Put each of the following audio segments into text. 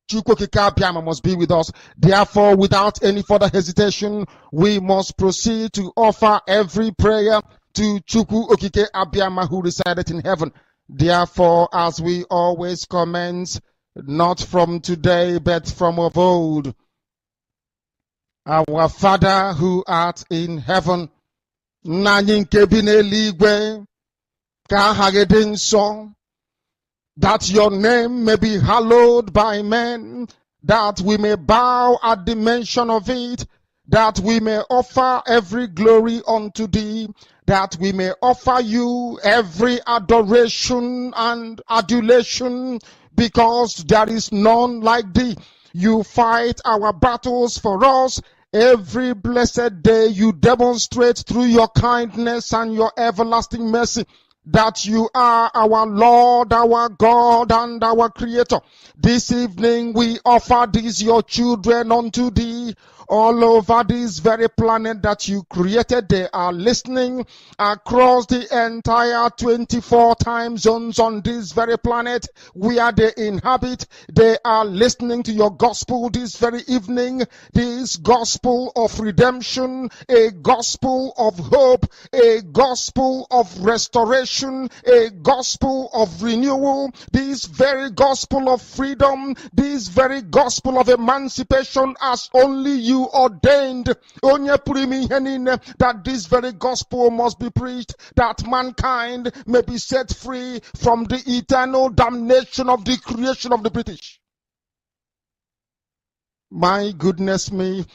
Chukwu Abiyama must be with us. Therefore, without any further hesitation, we must proceed to offer every prayer to Chukwu Okike Abiyama who resided in heaven. Therefore, as we always commence, not from today, but from of old, our Father who art in heaven, nna nke bi n'eluigwe, ka aha gị dị nsọ, that your name may be hallowed by men, that we may bow at the mention of it, that we may offer every glory unto thee, that we may offer you every adoration and adulation, because there is none like thee. You fight our battles for us. Every blessed day you demonstrate through your kindness and your everlasting mercy that you are our Lord, our God, and our Creator. This evening we offer these your children unto thee. All over this very planet that you created, they are listening across the entire 24 time zones on this very planet where they inhabit. They are listening to your gospel this very evening, this gospel of redemption, a gospel of hope, a gospel of restoration, a gospel of renewal, this very gospel of freedom, this very gospel of emancipation as only you ordained that this very gospel must be preached, that mankind may be set free from the eternal damnation of the creation of the British. My goodness me,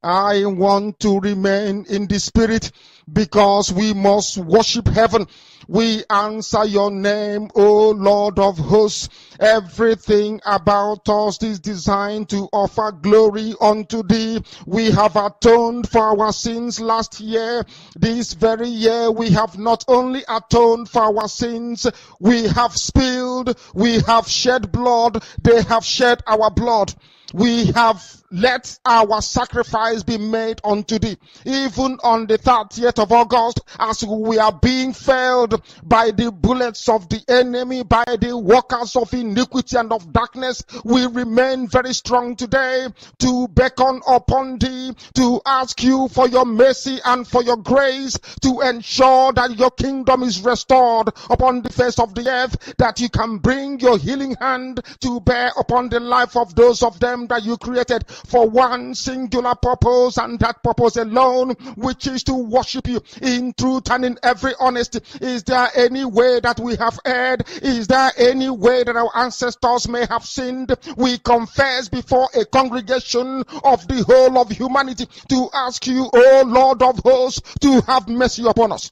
I want to remain in the spirit because we must worship heaven. We answer your name, O Lord of hosts. Everything about us is designed to offer glory unto thee. We have atoned for our sins last year. This very year we have not only atoned for our sins, we have spilled, we have shed blood, they have shed our blood. We have let our sacrifice be made unto thee. Even on the 30th of August, as we are being felled by the bullets of the enemy, by the workers of iniquity and of darkness, we remain very strong today to beckon upon thee, to ask you for your mercy and for your grace, to ensure that your kingdom is restored upon the face of the earth, that you can bring your healing hand to bear upon the life of those of them that you created for one singular purpose, and that purpose alone, which is to worship you in truth and in every honesty. Is there any way that we have erred? Is there any way that our ancestors may have sinned? We confess before a congregation of the whole of humanity to ask you, O Lord of hosts, to have mercy upon us.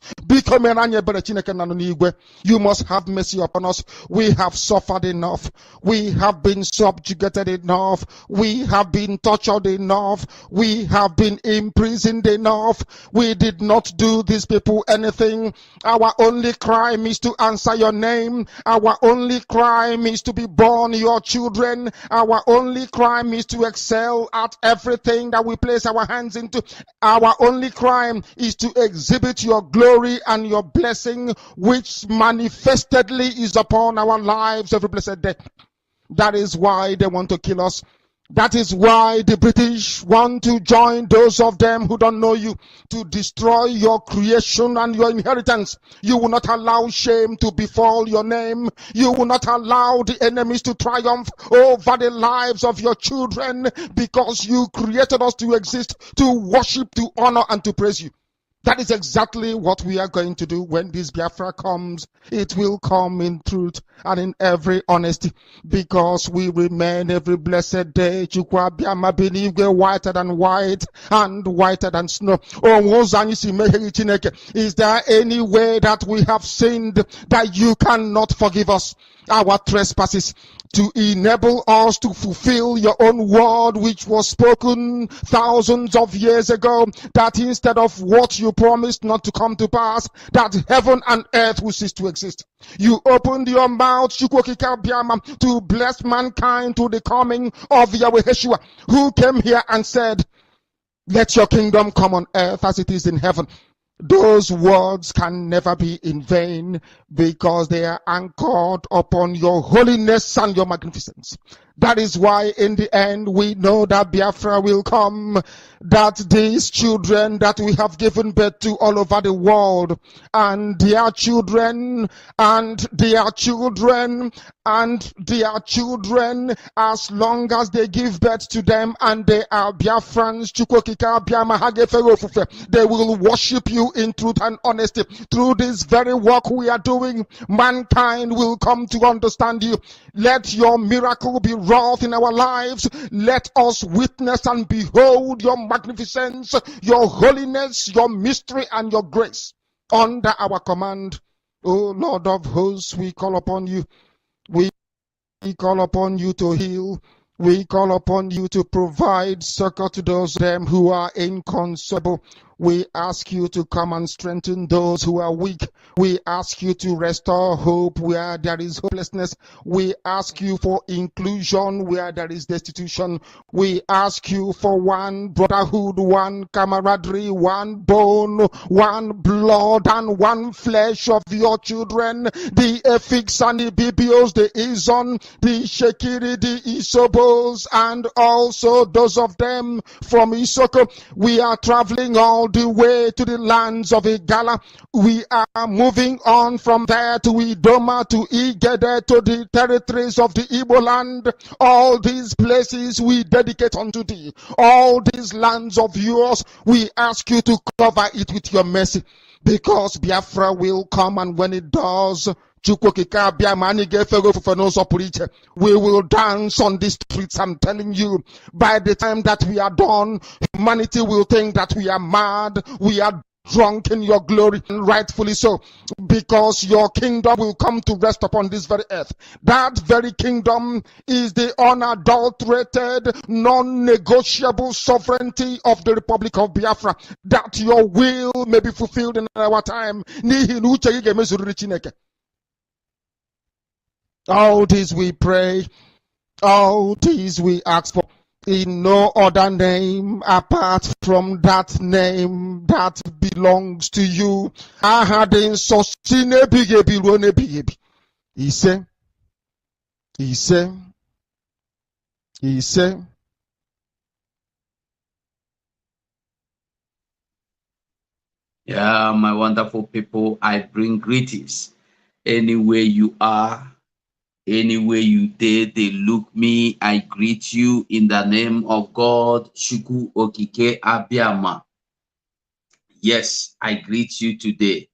You must have mercy upon us. We have suffered enough. We have been subjugated enough. We have been tortured enough. We have been imprisoned enough. We did not do these people anything. Our only crime is to answer your name. Our only crime is to be born your children. Our only crime is to excel at everything that we place our hands into. Our only crime is to exhibit your glory and your blessing, which manifestedly is upon our lives every blessed day. That is why they want to kill us. That is why the British want to join those of them who don't know you to destroy your creation and your inheritance. You will not allow shame to befall your name. You will not allow the enemies to triumph over the lives of your children, because you created us to exist, to worship, to honor, and to praise you. That is exactly what we are going to do when this Biafra comes. It will come in truth and in every honesty, because we remain every blessed day Chukwu Abiyama binigwe whiter than white and whiter than snow. Is there any way that we have sinned that you cannot forgive us our trespasses, to enable us to fulfill your own word which was spoken thousands of years ago, that instead of what you promised not to come to pass, that heaven and earth will cease to exist? You opened your mouth, Chukwu Okike Abiyama, to bless mankind to the coming of Yahweh Yeshua, who came here and said, let your kingdom come on earth as it is in heaven. Those words can never be in vain, because they are anchored upon your holiness and your magnificence. That is why in the end we know that Biafra will come, that these children that we have given birth to all over the world, and their children, and their children, and their children, as long as they give birth to them and they are Biafrans, they will worship you in truth and honesty. Through this very work we are doing, mankind will come to understand you. Let your miracle be wrought in our lives. Let us witness and behold your magnificence, your holiness, your mystery, and your grace under our command. O Lord of hosts, we call upon you. We call upon you to heal. We call upon you to provide succor to those them who are inconsolable. We ask you to come and strengthen those who are weak. We ask you to restore hope where there is hopelessness. We ask you for inclusion where there is destitution. We ask you for one brotherhood, one camaraderie, one bone, one blood, and one flesh of your children. The Efiks and the Bibios, the Izon, the Shekiri, the Isobos, and also those of them from Isoko. We are traveling all the way to the lands of Igala. We are moving on from there to Idoma, to Igede, to the territories of the Igbo land. All these places we dedicate unto thee. All these lands of yours, we ask you to cover it with your mercy, because Biafra will come, and when it does, we will dance on the streets. I'm telling you, by the time that we are done, humanity will think that we are mad, we are drunk in your glory, and rightfully so, because your kingdom will come to rest upon this very earth. That very kingdom is the unadulterated, non-negotiable sovereignty of the Republic of Biafra, that your will may be fulfilled in our time. All this we pray, all this we ask for, in no other name apart from that name that belongs to you. I had in sostine bigebi rone bigebi. He said, yeah, my wonderful people, I bring greetings. Anywhere you are, anywhere you did, they look me, I greet you in the name of God, Shuku Okike Abiyama. Yes, I greet you today.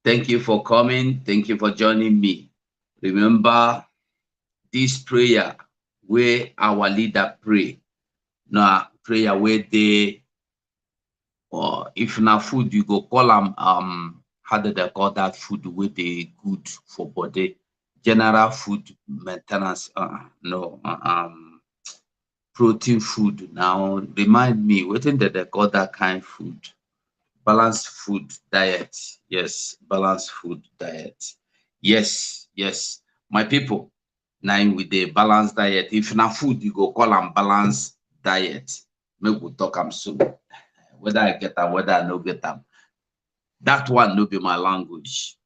Thank you for coming. Thank you for joining me. Remember this prayer where our leader pray. Now, prayer where they, or if na food, you go call them, how do they call that food where they good for body? General food maintenance, protein food. Now remind me, what did they call that kind of food? Balanced food diet. Yes, balanced food diet. Yes, my people. Now with the balanced diet, if na food, you go call them balanced diet. Maybe we'll talk them soon. Whether I get them, whether I no get them. That one no be my language.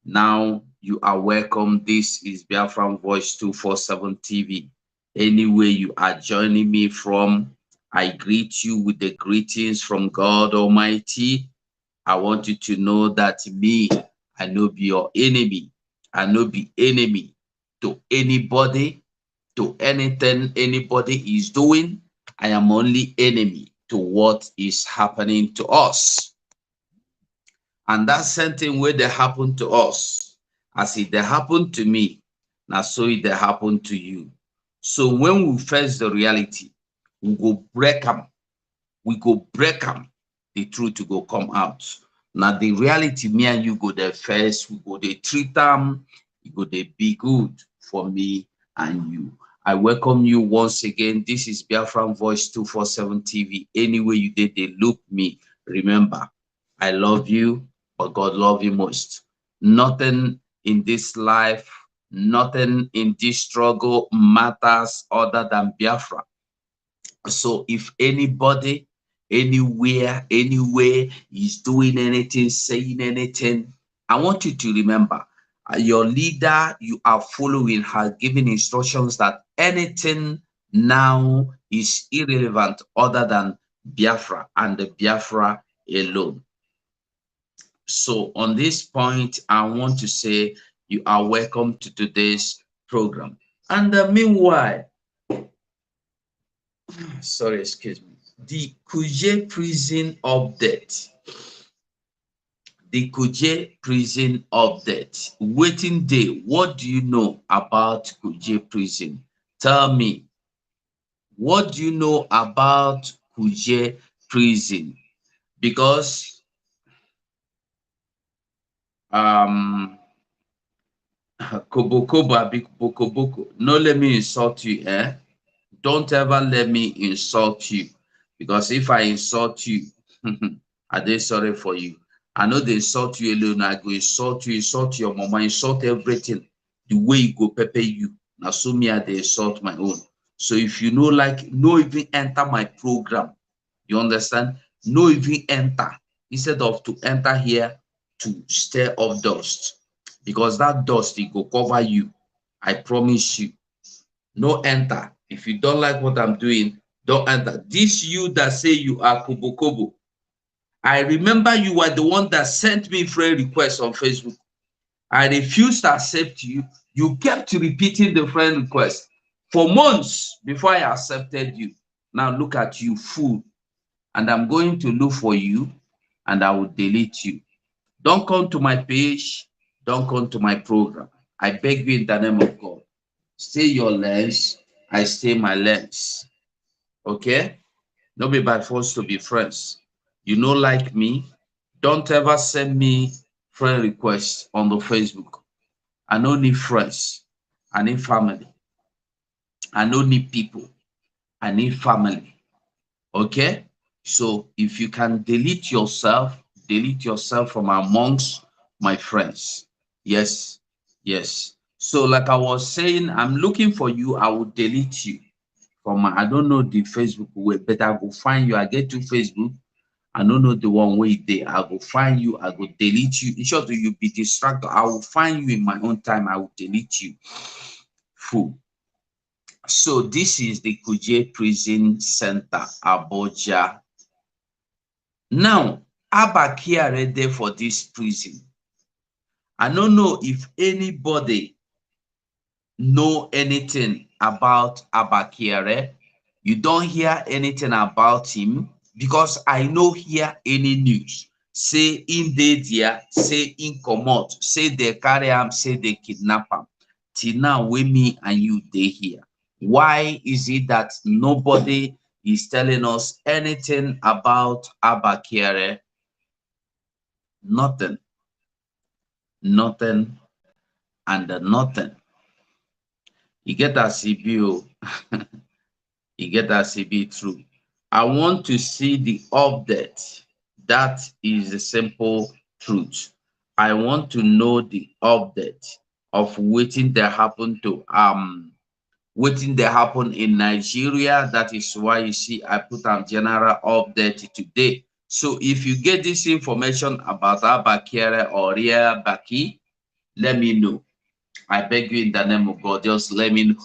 Now you are welcome. This is Biafran Voice 247 TV. Anywhere you are joining me from, I greet you with the greetings from God Almighty. I want you to know that me, I no be your enemy. I no be enemy to anybody, to anything anybody is doing. I am only enemy to what is happening to us. And that same thing where they happen to us, as if they happen to me, now so it they happen to you. So when we face the reality, we go break them. We go break them. The truth go come out. Now the reality, me and you go there first. We go they treat them. We go they be good for me and you. I welcome you once again. This is Biafran Voice 247 TV. Anywhere you did, they look me. Remember, I love you, but God love you most. Nothing in this life, nothing in this struggle matters other than Biafra. So if anybody, anywhere, anywhere is doing anything, saying anything, I want you to remember, your leader you are following has given instructions that anything now is irrelevant other than Biafra and the Biafra alone. So on this point, I want to say you are welcome to today's program. And meanwhile, sorry, excuse me, the Kuje prison update. The Kuje prison update. Waiting day. What do you know about Kuje prison? Tell me. What do you know about Kuje prison? Because Kobokoba, Boko, no let me insult you, eh? Don't ever let me insult you. Because if I insult you, I dey sorry for you. I know they insult you alone. I go insult you, insult your mama, insult everything. The way you go pepper you. Now so me I dey insult my own. So if you know, like, no even enter my program. You understand? No even enter. Instead of to enter here to stir up dust. Because that dust, it go cover you. I promise you. No enter. If you don't like what I'm doing, don't enter. This you that say you are Kobo Kobo. I remember you were the one that sent me friend requests on Facebook. I refused to accept you. You kept repeating the friend request for months before I accepted you. Now look at you, fool. And I'm going to look for you and I will delete you. Don't come to my page. Don't come to my program. I beg you in the name of God. Stay your lens. I stay my lens. Okay? No be by force to be friends. You know, like me, don't ever send me friend requests on the Facebook. I don't need friends. I need family. I don't need people. I need family. Okay? So if you can delete yourself from amongst my friends. Yes, yes. So like I was saying, I'm looking for you. I will delete you from my, I don't know the Facebook way, but I will find you. I get to Facebook. I don't know the one way there. I will find you. I will delete you. In short, you be distracted. I will find you in my own time. I will delete you. Fool. So this is the Kuje Prison Center, Abuja. Now, Abba Kyari there for this prison. I don't know if anybody know anything about Abba Kyari. You don't hear anything about him because I no hear any news. Say in dey there, say in comot, say they carry him, say they kidnap him. Till now, when me and you dey here. Why is it that nobody is telling us anything about Abba Kyari? Nothing. Nothing and nothing. You get a CBO. You get a CB through. I want to see the update. That is the simple truth. I want to know the update of waiting that happened to waiting that happened in Nigeria. That is why you see I put on general update today. So if you get this information about Abba Kyari or Ria Baki, let me know. I beg you in the name of God, just let me know.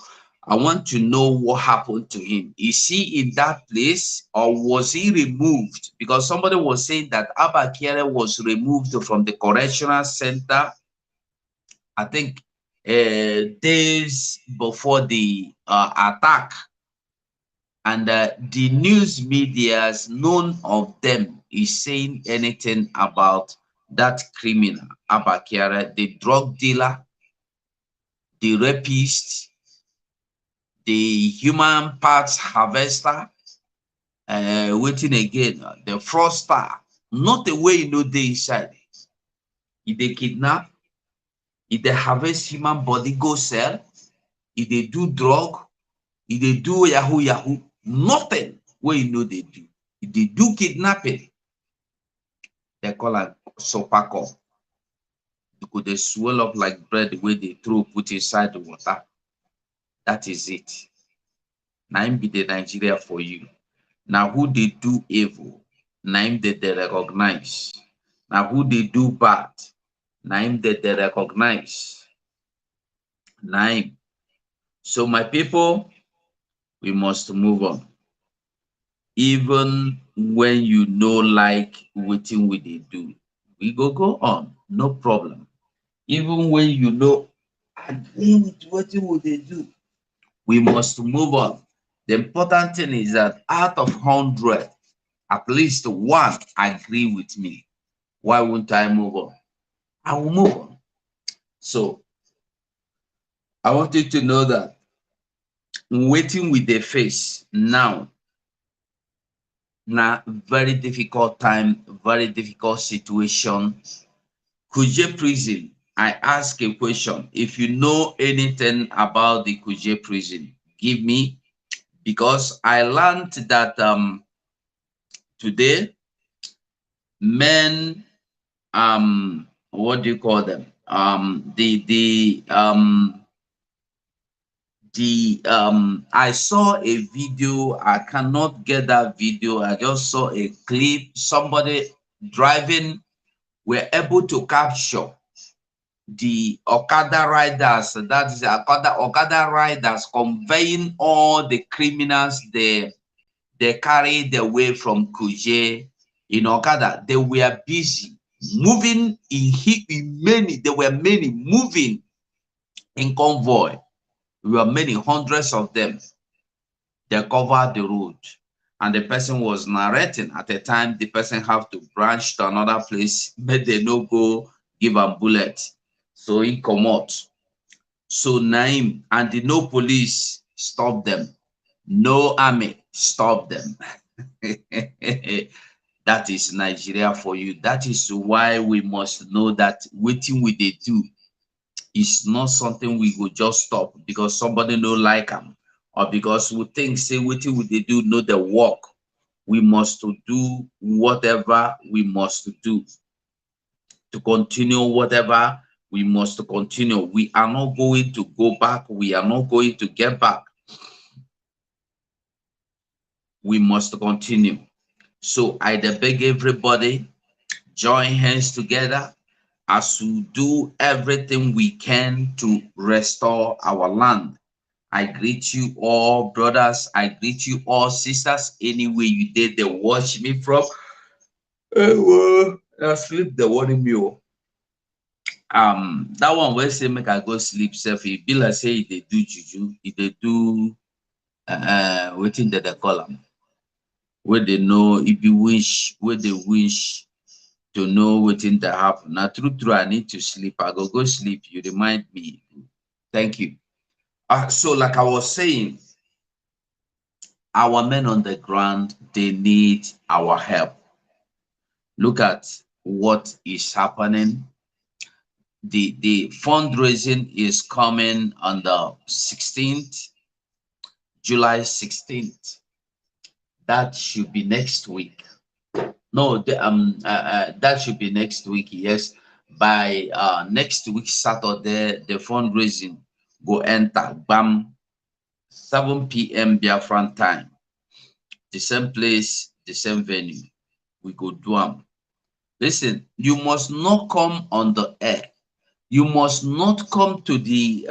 I want to know what happened to him. Is he in that place or was he removed? Because somebody was saying that Abba Kyari was removed from the correctional center, I think days before the attack. And the news medias, none of them is saying anything about that criminal, Abba Kyari, the drug dealer, the rapist, the human parts harvester, waiting again, the fraudster, not the way you know they inside. If they kidnap, if they harvest human body, go sell, if they do drug, if they do yahoo, nothing where you know they do. If they do kidnapping, they call it super cup. Because they swell up like bread the way they throw, put inside the water. That is it. Now him be the Nigeria for you. Now who they do evil, now him they recognize. Now who they do bad, now him they recognize. Now him. So my people, we must move on. Even when you know like wetin we dey do, we go on, no problem. Even when you know agree with wetin we dey do, we must move on. The important thing is that out of 100, at least one agree with me. Why won't I move on? I will move on. So I want you to know that waiting with the face now, na very difficult time, very difficult situation. Kuje prison, I ask a question. If you know anything about the Kuje prison, give me, because I learned that today men, what do you call them? I saw a video. I cannot get that video. I just saw a clip. Somebody driving were able to capture the Okada riders. That is Okada riders conveying all the criminals they carried away from Kuje in Okada. They were busy moving in many. There were many moving in convoy. There were many, hundreds of them. They covered the road, and the person was narrating. At the time, the person have to branch to another place, but they no go give a bullet. So he come out. So Naim and the no police stop them. No army stop them. That is Nigeria for you. That is why we must know that waiting we they do is not something we go just stop because somebody no like them, or because we think say waiting we they do know the work. We must to do whatever we must do to continue whatever we must continue. We are not going to go back. We are not going to get back. We must continue. So I beg everybody, join hands together as we do everything we can to restore our land. I greet you all, brothers. I greet you all, sisters. Anyway you did, they watch me from. I sleep the warning me. That one wey say make I go sleep sef, e be like say e dey do juju, e dey do wetin dem dey call am, wey dey know e be wish, wey dey wish to know wetin dey happen. Na true true I need to sleep. I go sleep. You remind me. Thank you. So like I was saying, our men on the ground, they need our help. Look at what is happening. The fundraising is coming on the 16th, July 16th. That should be next week. No, that should be next week. Yes, by next week Saturday, the fundraising go enter. Bam, 7 p.m. Biafran time. The same place, the same venue. We go do them. Listen, you must not come on the air. You must not come to the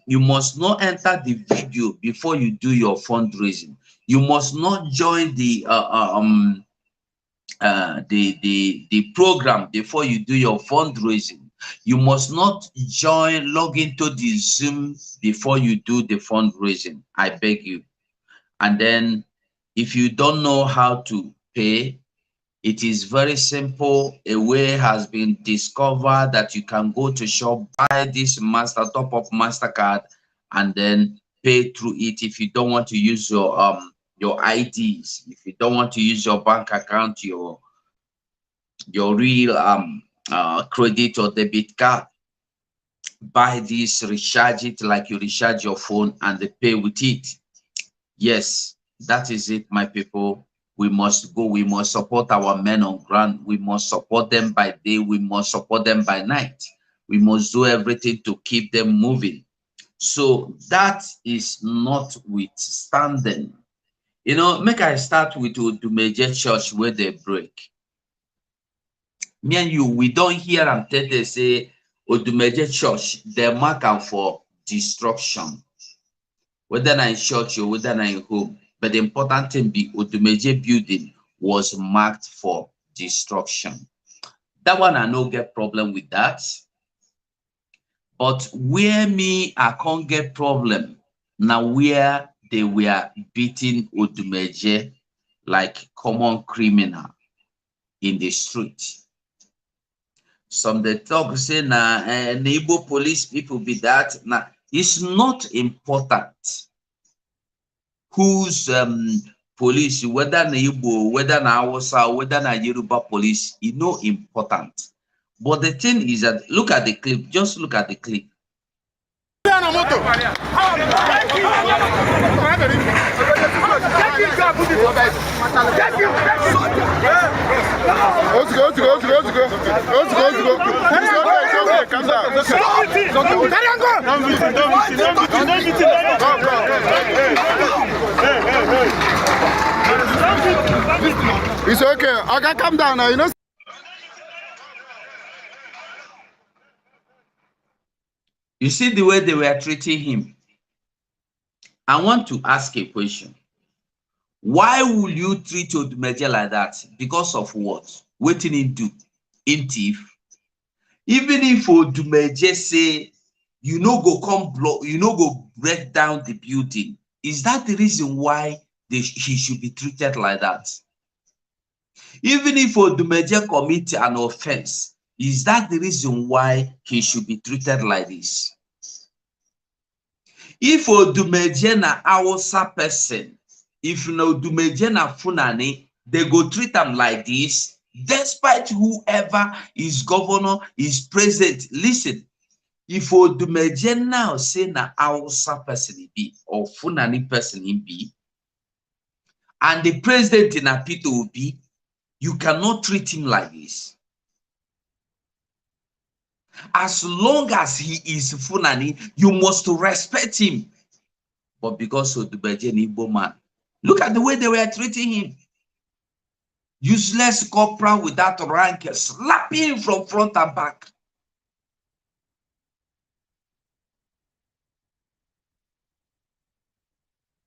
you must not enter the video before you do your fundraising. You must not join the program before you do your fundraising. You must not log into the Zoom before you do the fundraising. I beg you. And then if you don't know how to pay, it is very simple. A way has been discovered that you can go to shop, buy this top up MasterCard, and then pay through it. If you don't want to use your IDs, if you don't want to use your bank account, your real credit or debit card, buy this, recharge it like you recharge your phone, and they pay with it. Yes, that is it, my people. We must go. We must support our men on ground. We must support them by day. We must support them by night. We must do everything to keep them moving. So that is notwithstanding. You know, make I start with Odumeje Church where they break. Me and you, we don't hear them tell they say Odumeje Church, they mark them for destruction. whether in church or whether in home. But the important thing be Odumeje building was marked for destruction. That one I no get problem with that. But where me I can't get problem now where they were beating Odumeje like common criminal in the street. Some they talk say na Igbo police people be that. Now it's not important whose police, whether na Igbo, whether na Hausa, whether na Yoruba police, it's no important. But the thing is that look at the clip, just look at the clip. It's okay. I can calm down now, you know. You see the way they were treating him. I want to ask a question. Why will you treat Odumeje like that? Because of what? What did he do? In thief. Even if Odumeje say, you know, go come block, you know, go break down the building, is that the reason why he should be treated like that? Even if Odumeje commit an offense, is that the reason why he should be treated like this? If Odumeje na Hausa person, if no Odumeje na Funani, they go treat them like this, despite whoever is governor, is president. Listen, if Odumeje now say na Hausa person be, or Funani person be, and the president in Apito will be, you cannot treat him like this. As long as he is Funani, you must respect him. But because Odumeje is Igbo man, look at the way they were treating him. Useless corporal without rank, slapping him from front and back.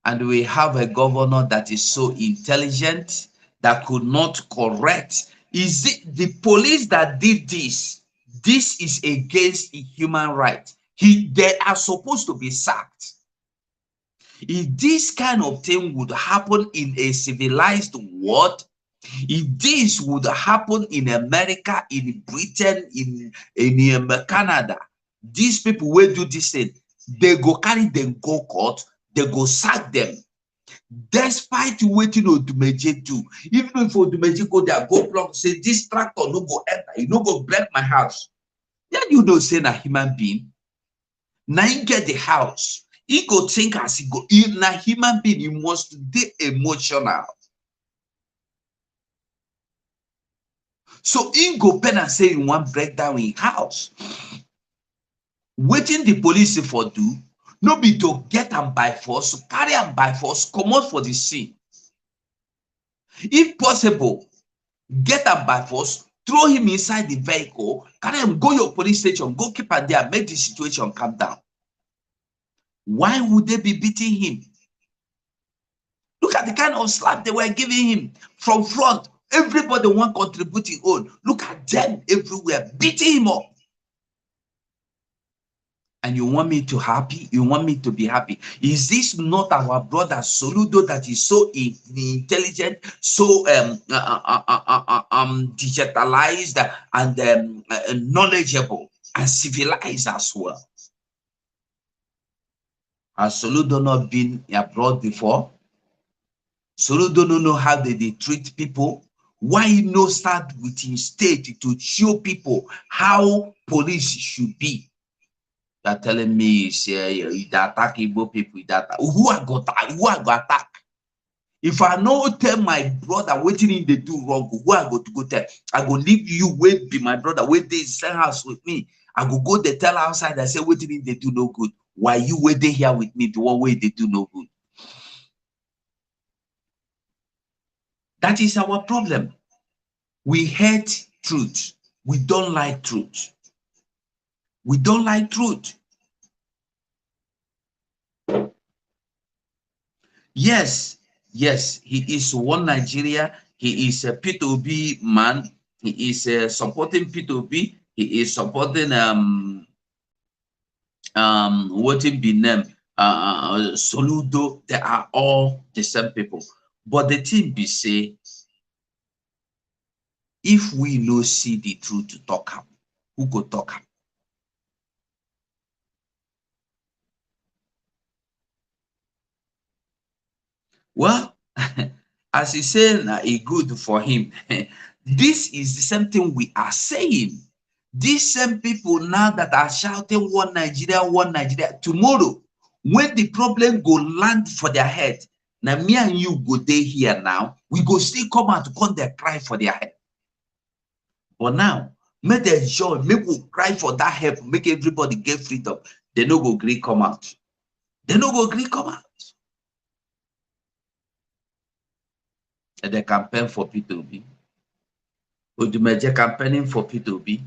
And we have a governor that is so intelligent that could not correct. Is it the police that did this? This is against human rights. They are supposed to be sacked. If this kind of thing would happen in a civilized world, if this would happen in America, in Britain, in Canada, these people will do this thing. They go carry them, go court, they go sack them. Despite waiting Odumeje do, even if Odumeje go there, go block, say this tractor no go enter, you no go break my house. Then you know, say a human being. Now you get the house. He go think as he go. In a human being, he must be emotional. So he go pen and say you want break down in house. Waiting the police for do. No be to get them by force, carry them by force, come out for the scene. If possible, get them by force, throw him inside the vehicle, carry him, go your police station, go keep him there, make the situation calm down. Why would they be beating him? Look at the kind of slap they were giving him from front. Everybody want contributing own. Look at them everywhere, beating him up. And you want me to happy? You want me to be happy? Is this not our brother Soludo that is so intelligent, so digitalized and knowledgeable and civilized as well? Has Soludo not been abroad before? Soludo don't know how they treat people. Why not start with his state to show people how police should be? They're telling me, say, they attack Igbo people. Who I go attack? If I know tell my brother waiting in they do wrong, who I go to go tell? I go leave you wait be my brother wait they same house with me. I go they tell outside I say waiting in they do no good. Why you wait they here with me the one way they do no good? That is our problem. We hate truth. We don't like truth. We don't like truth. Yes, yes, he is one Nigeria. He is a P2B man. He is supporting P2B. He is supporting what it be named Soludo. They are all the same people. But the thing be say, if we no see the truth to talk up, who go talk up? Well, as he said, it good for him. This is the same thing we are saying. These same people now that are shouting one Nigeria, tomorrow, when the problem go land for their head, now me and you go there here now, we go still come out to come there cry for their head. But now, make them joy, make we cry for that help, make everybody get freedom. They no go agree come out. They no go agree come out. And they campaign for P2B. Odumeje campaigning for P2B.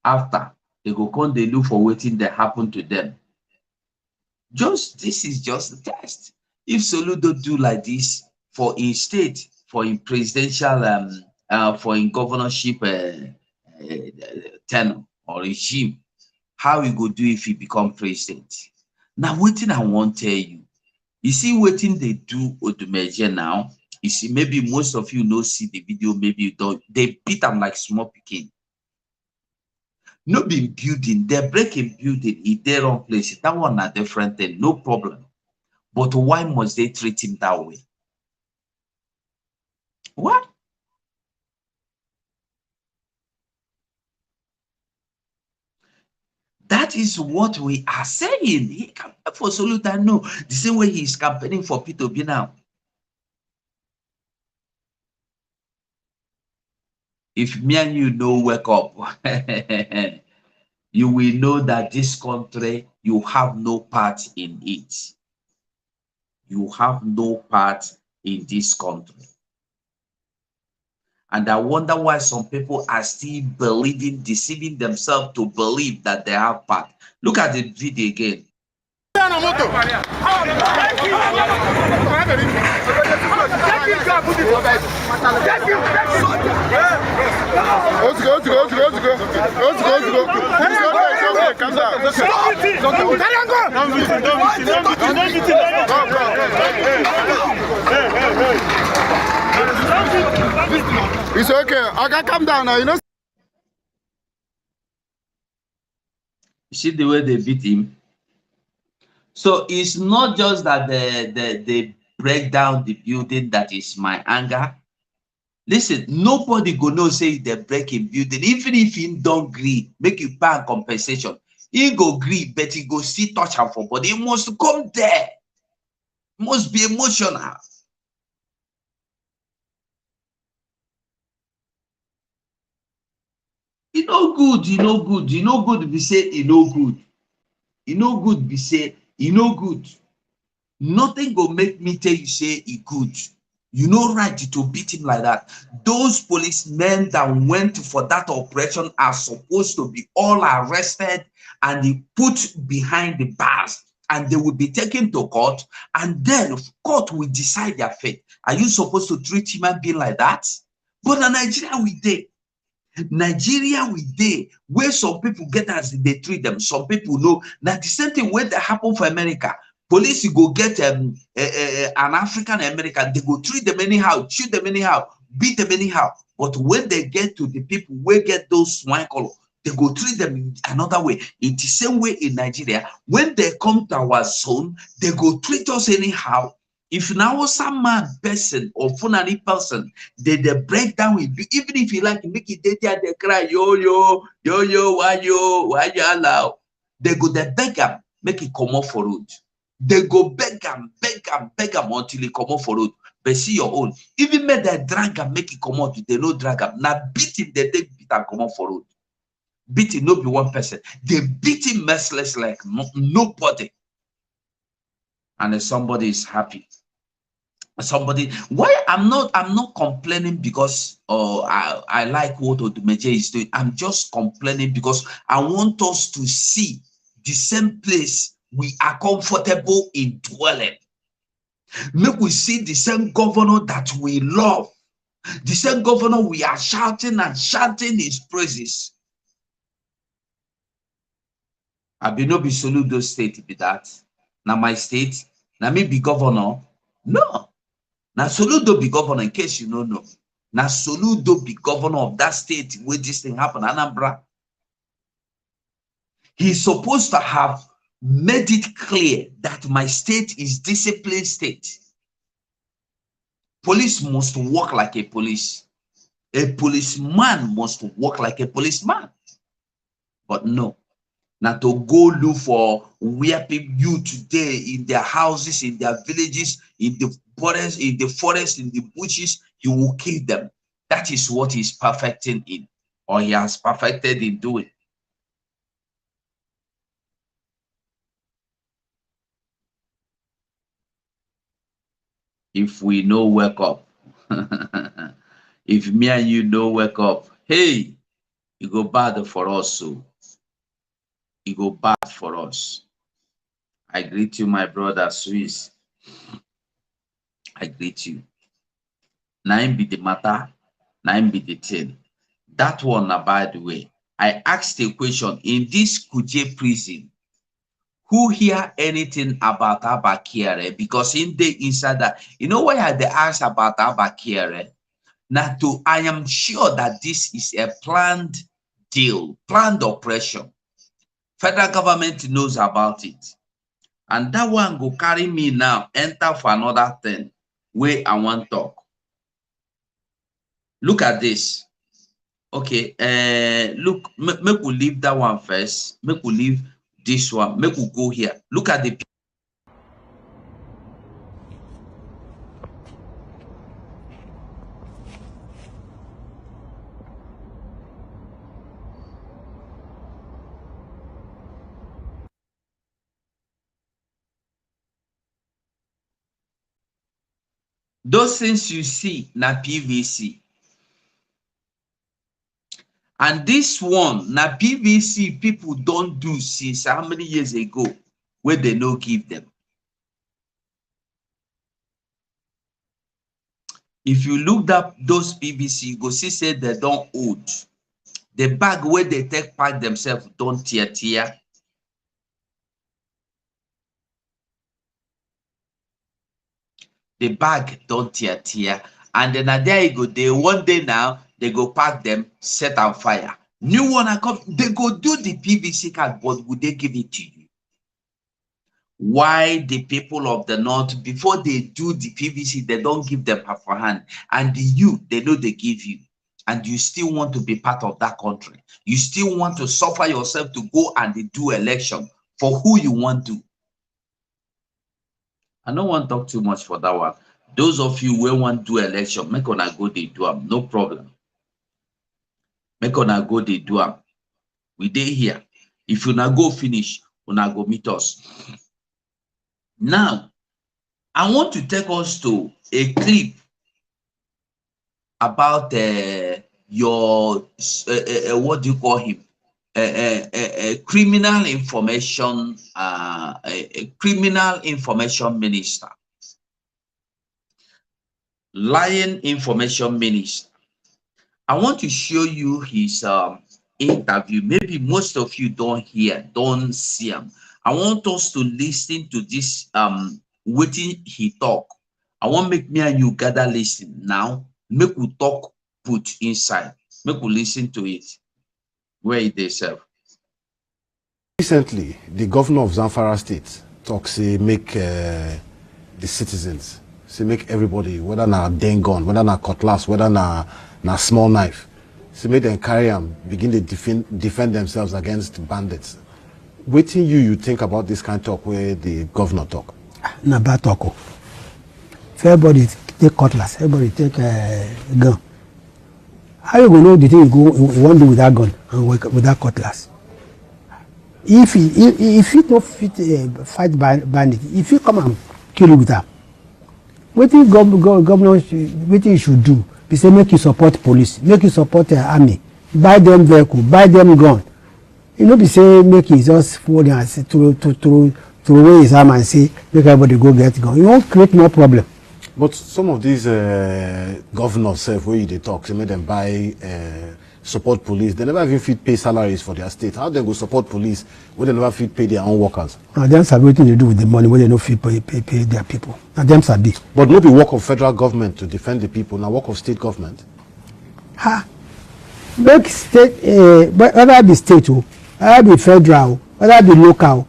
After, they go come, they look for waiting that happen to them. This is just a test. If Soludo do like this for in state, for in presidential, for in governorship tenure or regime, how he go do if he become president? Now, waiting I want to tell you. You see, waiting they do Odumeje now. You see, maybe most of you no see the video, maybe you don't. They beat them like small picking. No be building, they break a building in their own place. That one a different thing, no problem. But why must they treat him that way? What? That is what we are saying. He campaigned for Soludo, no. The same way he is campaigning for P2B now. If me and you know wake up, you will know that this country, you have no part in it. You have no part in this country. And I wonder why some people are still believing, deceiving themselves to believe that they have part. Look at the video again. It's okay. I can calm down now, you know. You see the way they beat him? So it's not just that they break down the building that is my anger. Listen, nobody go know say they break a building. Even if he don't agree, make you pay compensation. He go agree, but he go still touch him for body. He must come there. He must be emotional. E no good, e no good, e no good be say e no good. E no good be say e no good. Nothing go make me tell you say e good. You no right to beat him like that. Those policemen that went for that operation are supposed to be all arrested and they put behind the bars, and they will be taken to court, and then court will decide their fate. Are you supposed to treat human being like that? But in Nigeria we dey. Nigeria we dey where some people get as they treat them. Some people know. Now the same thing when that happen for America. Police go get an African American, they go treat them anyhow, shoot them anyhow, beat them anyhow. But when they get to the people where get those swine color, they go treat them in another way. In the same way in Nigeria, when they come to our zone, they go treat us anyhow. If now some man person or funny person, they break down with you, even if you like make it they cry, yo, why you allow? They go they beg them, make it come off for road. They go beg them until he come off for road. But see your own. Even make they drag and make it come out, they no drag him. Now beat him, they take beat and come off for road. Beat him, no be one person. They beat him merciless like nobody. And then somebody is happy. Somebody, why I'm not complaining because I like what Odumeje is doing. I'm just complaining because I want us to see the same place we are comfortable in dwelling. Make we see the same governor that we love. The same governor we are shouting and chanting his praises. I be no be Soludo state be that. Now my state, now me be governor. No. Now Soludo be governor, in case you don't know. Now Soludo be governor of that state where this thing happen, Anambra. He's supposed to have made it clear that my state is disciplined state. Police must work like a police. A policeman must work like a policeman. But no. Now to go look for where people you today in their houses, in their villages, in the forests, in the bushes, he will kill them. That is what he's perfecting in, or he has perfected in doing. If we know wake up, if me and you know wake up, hey, you go bad for us, so it go bad for us. I greet you, my brother Swiss. I greet you. Nine be the matter, nine be the thing. That one, by the way, I asked a question in this Kuje prison. Who hear anything about Abakere? Because in the inside that, you know why they asked about Abakere? Now, I am sure that this is a planned deal, planned operation. Federal government knows about it. And that one go carry me now, enter for another thing where I want to talk. Look at this. Okay, look, make we leave that one first. Make we leave this one. Make we go here. Look at the those things you see na PVC. And this one na PVC people don't do since how many years ago where they no give them. If you look up those PVC, you go see say they don't old. The bag where they take pack themselves don't tear. The bag don't tear. And then there you go. They one day now they go pack them, set on fire. New one I come, they go do the PVC card, but would they give it to you? Why the people of the north, before they do the PVC, they don't give them half a hand. And they know they give you. And you still want to be part of that country. You still want to suffer yourself to go and do election for who you want to. I don't want to talk too much for that one. Those of you who want to do election, make on a go, they do them, no problem. Make on a go, they do them. We dey here. If you not go finish, you not go meet us. Now, I want to take us to a clip about your what do you call him? Criminal information, a criminal information minister, lying information minister. I want to show you his interview. Maybe most of you don't see him. I want us to listen to this waiting he talk. I want make me and you gather listen now. Make we talk put inside. Make we listen to it. Where it is self. Recently, the governor of Zamfara State talks say make the citizens, say make everybody, whether na den gun, whether na cutlass, whether na small knife, say make them carry them, begin to defend themselves against bandits. Waiting you think about this kind of talk where the governor talk? Na bad talk. If everybody take cutlass, everybody take gun. How you gonna know the thing you want to do with that gun and with that cutlass? If you don't fit fight bandit, if you come and kill you with that, what the governor what you should do? They say make you support police, make you support army, buy them vehicle, buy them gun. You know, be say make you just forward and to throw away his arm and say, make everybody go get gun. You won't create more problem. But some of these governors, where they talk, they make them buy support police. They never even fit pay salaries for their state. How they go support police when they never fit pay their own workers? Now them sabi wetin they do with the money when they no fit pay their people. Now them sabi. But no be work of federal government to defend the people. Now work of state government. Make state, whether be state, whether be federal, whether be local,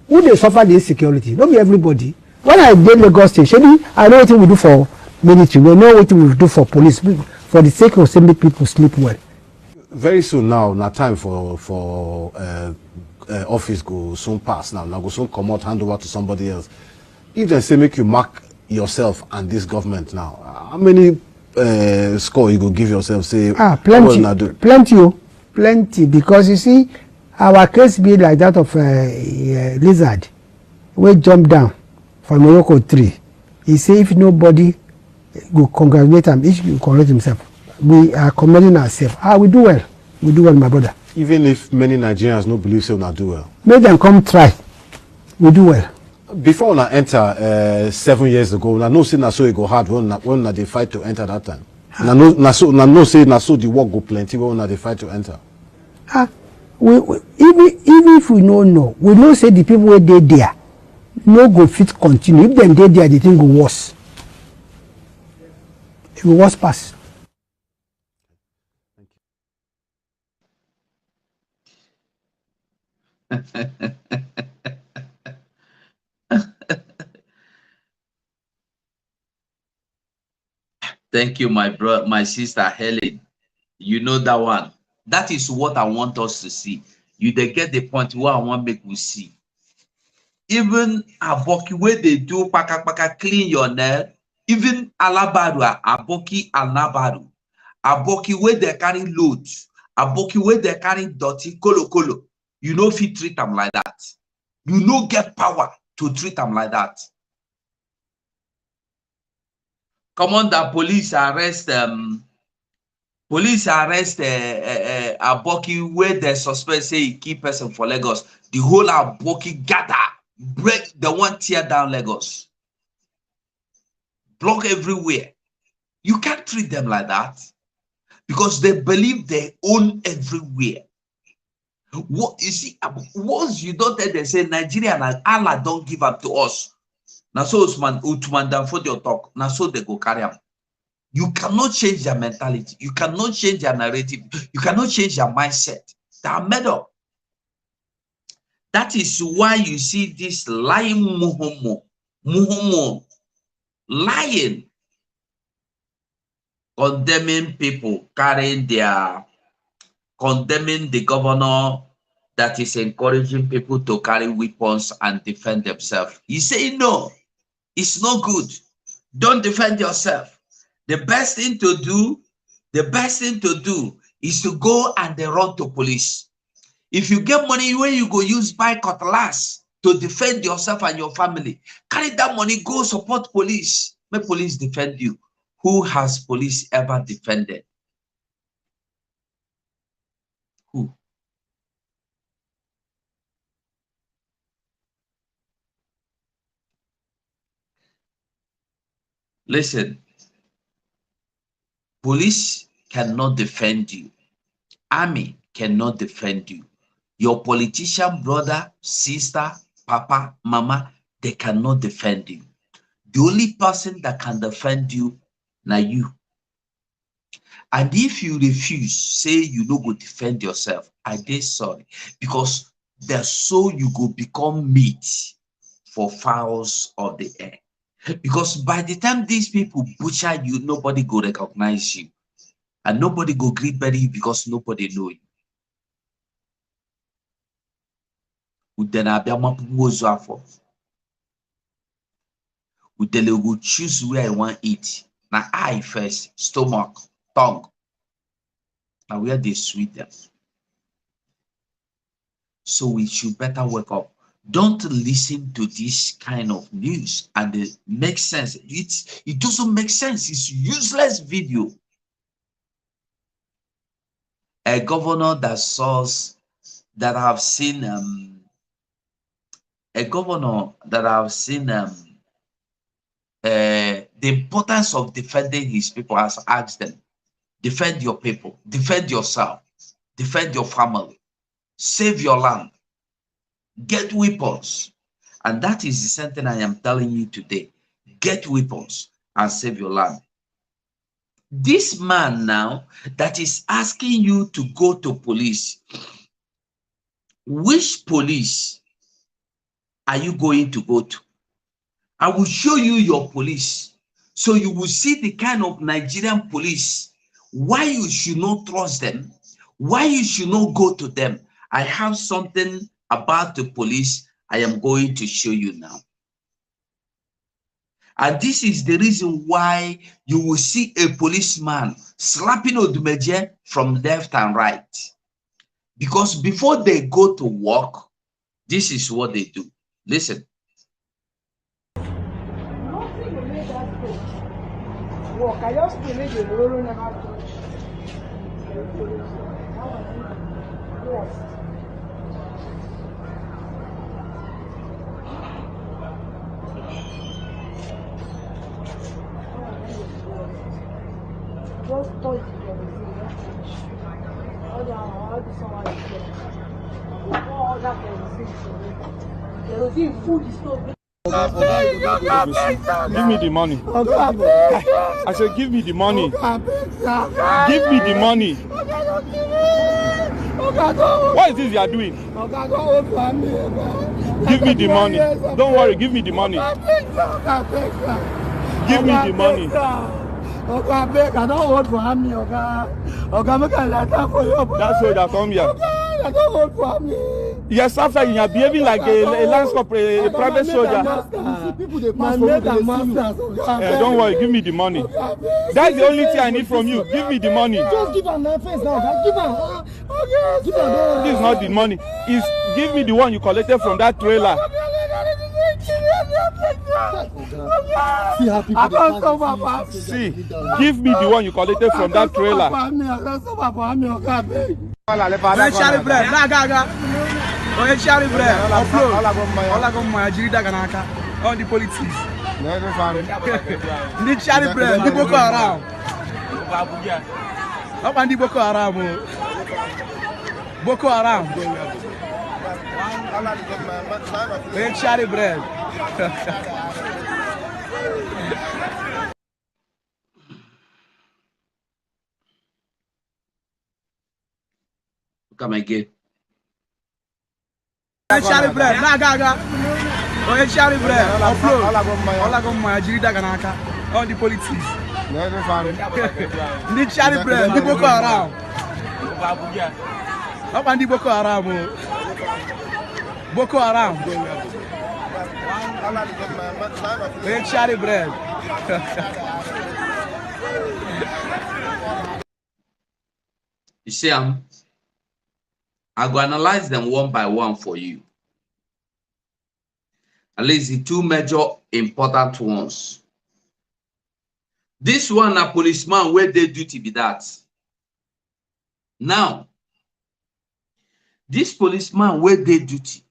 who they suffer the insecurity? Not be everybody. When I did Lagos State, I know what we do for military. We know what we do for police. For the sake of saying people sleep well. Very soon now time for office go soon pass now go soon come out, hand over to somebody else. If they say make you mark yourself and this government now, how many score you go give yourself? Say plenty, because you see our case be like that of lizard wey jump down from Morocco tree. He say if nobody go congratulate him, each go congratulate himself. We are commending ourselves. We do well, my brother. Even if many Nigerians no believe so, not do well. Make them come try. We do well. Before I enter 7 years ago, I know say na so it go hard when they fight to enter that time. Na so the work go plenty when they fight to enter. Even if we no know, we know say the people where they there no go fit continue. If them they there, the thing go worse. It will worse pass. Thank you, my sister Helen. You know that one. That is what I want us to see. You they get the point where I want make we see. Even aboki where they do paka clean your nail. Even alabaru aboki alabaru. Aboki where they carry load. Aboki where they carry dirty kolo. You know if you treat them like that. You no get power to treat them like that. Come on, the police arrest aboki where they suspect say he keep person for Lagos. The whole aboki gather, break the one, tear down Lagos, block everywhere. You can't treat them like that because they believe they own everywhere. What you see, once you don't tell them say Nigeria and Allah don't give up to us. Now so Uthman Dan for your talk. Now so they go carry on. You cannot change their mentality. You cannot change their narrative. You cannot change their mindset. They are made up. That is why you see this lying Muhomo lying, condemning people, condemning the governor that is encouraging people to carry weapons and defend themselves. He say no, it's not good. Don't defend yourself. The best thing to do is to go and they run to police. If you get money where you go use buy cutlass to defend yourself and your family, carry that money, go support police. Make police defend you. Who has police ever defended? Who? Listen. Police cannot defend you. Army cannot defend you. Your politician, brother, sister, papa, mama, they cannot defend you. The only person that can defend you, now you. And if you refuse, say you no go defend yourself, I dey sorry. Because that's so you go become meat for fowls of the air. Because by the time these people butcher you, nobody go recognize you. And nobody go greet bury you because nobody know you. Udena go choose where I want eat. Now eye first, stomach, tongue. Now where they sweet them. So we should better wake up. Don't listen to this kind of news and it makes sense. It doesn't make sense. It's useless video. A governor that have seen a governor that I've seen the importance of defending his people has asked them, defend your people, defend yourself, defend your family, save your land, get weapons. And that is the same thing I am telling you today. Get weapons and save your land. This man now that is asking you to go to police, which police are you going to go to? I will show you your police, so you will see the kind of Nigerian police, why you should not trust them, why you should not go to them. I have something about the police I am going to show you now. And this is the reason why you will see a policeman slapping Odumeje from left and right. Because before they go to work, this is what they do. Listen. Work. I just believe in rural never touch. Just touch the food is so big. Give me the money. I said, give me the money. Give me the money. What is this you are doing? Give me the money. Don't worry, give me the money. Give me the money. I don't vote for me. That's why they come here. I don't vote for me. Yes, after you are behaving like a lance corporal, a private soldier. Don't worry, give me the money. That's the only thing I need from you. Give me the money. Just give her my face now. Give her. This is not the money. It's give me the one you collected from that trailer. See, give me the one you collected from that trailer. All the politics. The charity bread, the Boko Haram. Up and the Boko Haram. Boko Haram. The charity bread. Come again. Charity bread. Oh, charity bread. Upload. All the politics. The charity bread, the Boko Haram. Up and the Boko Haram. Boko Haram. The charity bread. You see, I go analyze them one by one for you. At least the two major important ones. This one, a policeman, where they duty be that. Now, this policeman, where they duty,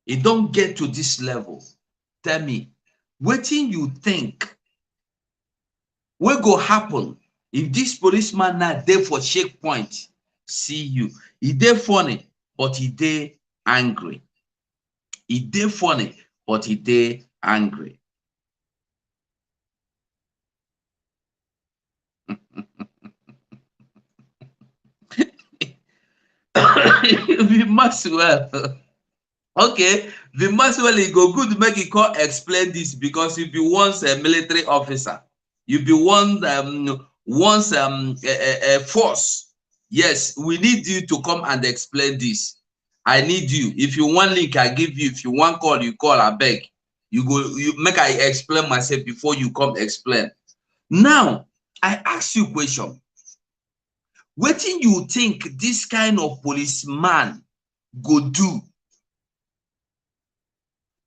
he don't get to this level. Tell me, what you think will go happen if this policeman not there for checkpoint? See you. He dey funny, but he dey angry. He dey funny, but he dey angry. We must well. Okay, we must well. It go good make it call explain this, because you be once a military officer, you be once a force. Yes, we need you to come and explain this. I need you. If you want link, I give you. If you want call, you call. I beg. You go. You make I explain myself before you come explain. Now, I ask you a question. What do you think this kind of policeman go do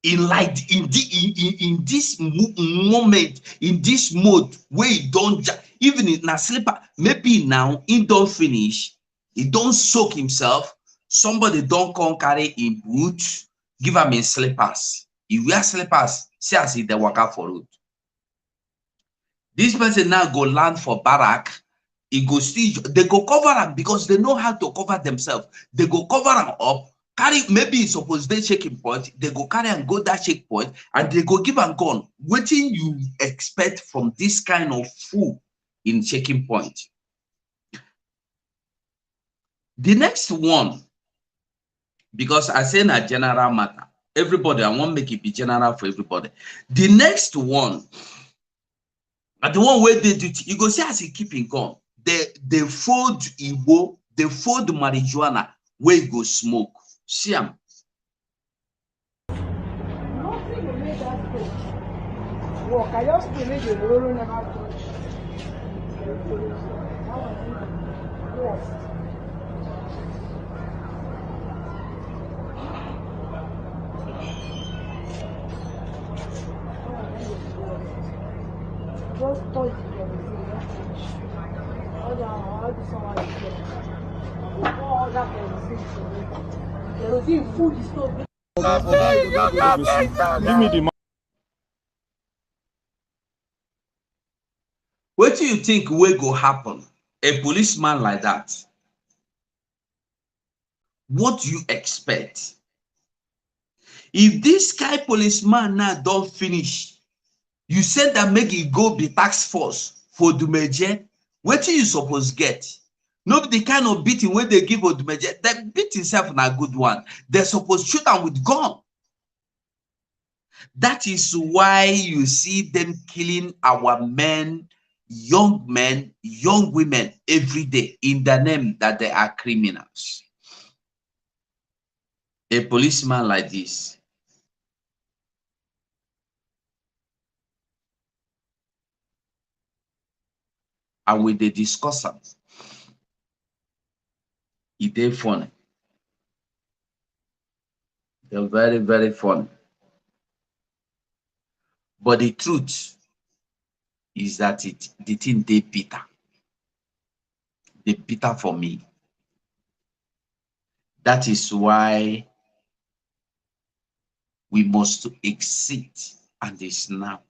in like in this moment, in this mode where he don't even in a slipper, maybe now he don't finish, he don't soak himself, somebody don't come carry in boots, give am in slippers. He wear slippers, see as he dey waka for road. This person now go land for barrack. He go still, they go cover am because they know how to cover themselves. They go cover am up, carry, maybe suppose they checking point, they go carry and go that checkpoint, and they go give am gun. Wetin you expect from this kind of fool in checking point? The next one, because I say na general matter, everybody, I want make it be general for everybody. The next one, and the one where they do, you go see as he keep in gun. They fold Igbo, they fold marijuana where he go smoke. See am. Nothing will make that go. Walk. I just believe the road never touch. Yes. Just touch the food is not. Give me the money. What do you think will go happen? A policeman like that. What do you expect? If this guy policeman now don't finish, you said that make it go be task force for Dumeje. What do you suppose get? Not the kind of beating where they give Dumeje. That beat itself is a good one. They're supposed to shoot them with gun. That is why you see them killing our men, young women every day in the name that they are criminals. A policeman like this, and with the discussant, they're funny. They're very, very funny. But the truth is that the thing they bitter. They bitter for me. That is why we must exit, and it's now.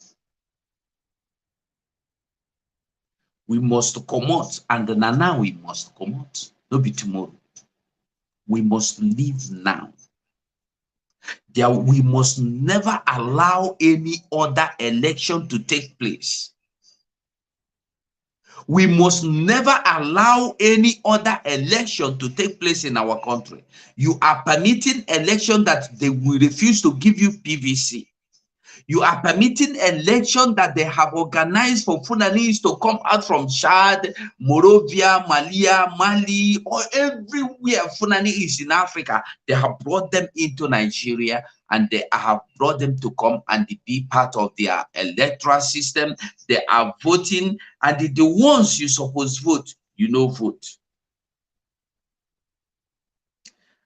We must come out, and now we must come out. Not be tomorrow. We must live now. We must never allow any other election to take place. We must never allow any other election to take place in our country. You are permitting election that they will refuse to give you PVC. You are permitting election that they have organized for Fulanese to come out from Chad, Morovia, Mali, or everywhere Fulani is in Africa. They have brought them into Nigeria, and they have brought them to come and be part of their electoral system. They are voting, and the ones you suppose vote, you know, vote.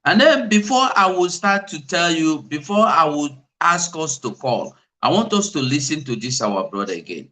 And then before I will start to tell you, before I would ask us to call, I want us to listen to this, our brother, again.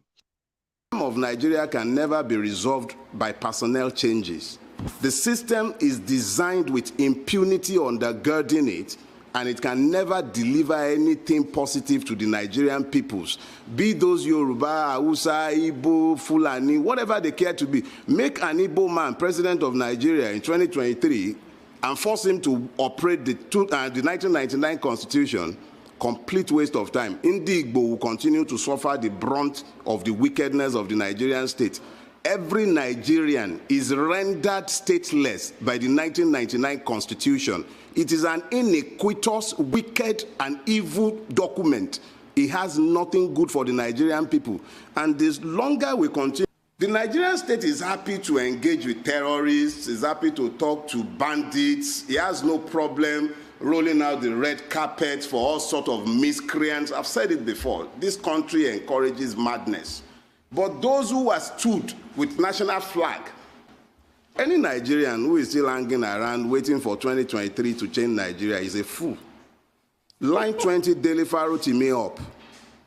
The problem of Nigeria can never be resolved by personnel changes. The system is designed with impunity undergirding it, and it can never deliver anything positive to the Nigerian peoples. Be those Yoruba, Hausa, Igbo, Fulani, whatever they care to be. Make an Igbo man president of Nigeria in 2023 and force him to operate the 1999 constitution. Complete waste of time. Igbo will continue to suffer the brunt of the wickedness of the Nigerian state. Every Nigerian is rendered stateless by the 1999 constitution. It is an iniquitous, wicked, and evil document. It has nothing good for the Nigerian people. And the longer we continue, the Nigerian state is happy to engage with terrorists, is happy to talk to bandits. It has no problem rolling out the red carpet for all sorts of miscreants. I've said it before. This country encourages madness. But those who are stood with national flag, any Nigerian who is still hanging around waiting for 2023 to change Nigeria is a fool. Line 20 Daily Faro me up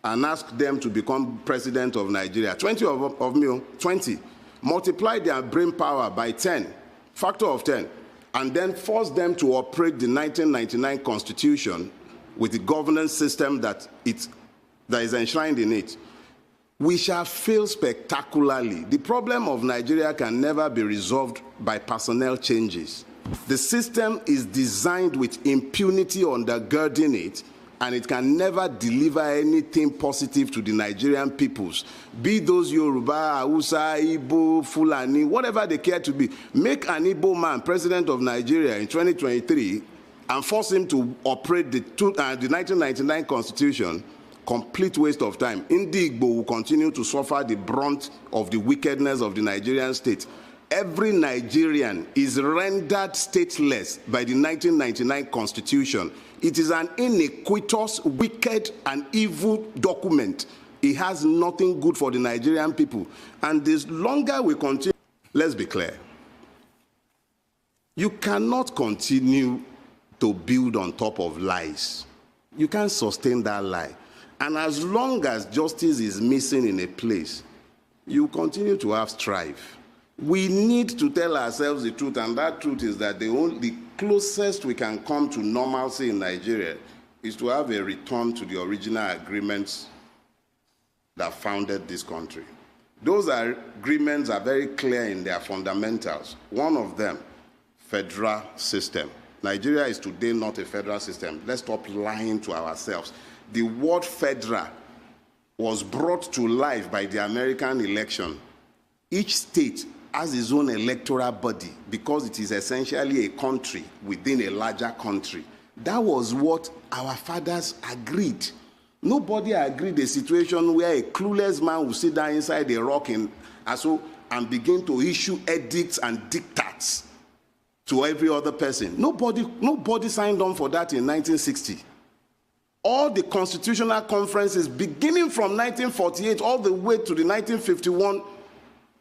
and ask them to become president of Nigeria. 20 of me, 20. Multiply their brain power by 10, factor of 10. And then force them to operate the 1999 constitution, with the governance system that is enshrined in it, we shall fail spectacularly. The problem of Nigeria can never be resolved by personnel changes. The system is designed with impunity undergirding it, and it can never deliver anything positive to the Nigerian peoples. Be those Yoruba, Hausa, Igbo, Fulani, whatever they care to be. Make an Igbo man president of Nigeria in 2023 and force him to operate the 1999 constitution. Complete waste of time. Igbo will continue to suffer the brunt of the wickedness of the Nigerian state. Every Nigerian is rendered stateless by the 1999 constitution. It is an iniquitous, wicked, and evil document. It has nothing good for the Nigerian people. And the longer we continue, let's be clear. You cannot continue to build on top of lies. You can't sustain that lie. And as long as justice is missing in a place, you continue to have strife. We need to tell ourselves the truth, and that truth is that the closest we can come to normalcy in Nigeria is to have a return to the original agreements that founded this country. Those agreements are very clear in their fundamentals. One of them, federal system. Nigeria is today not a federal system. Let's stop lying to ourselves. The word federal was brought to life by the American election. Each state has its own electoral body because it is essentially a country within a larger country. That was what our fathers agreed. Nobody agreed a situation where a clueless man will sit down inside a rock and begin to issue edicts and diktats to every other person. Nobody signed on for that in 1960. All the constitutional conferences, beginning from 1948 all the way to the 1951,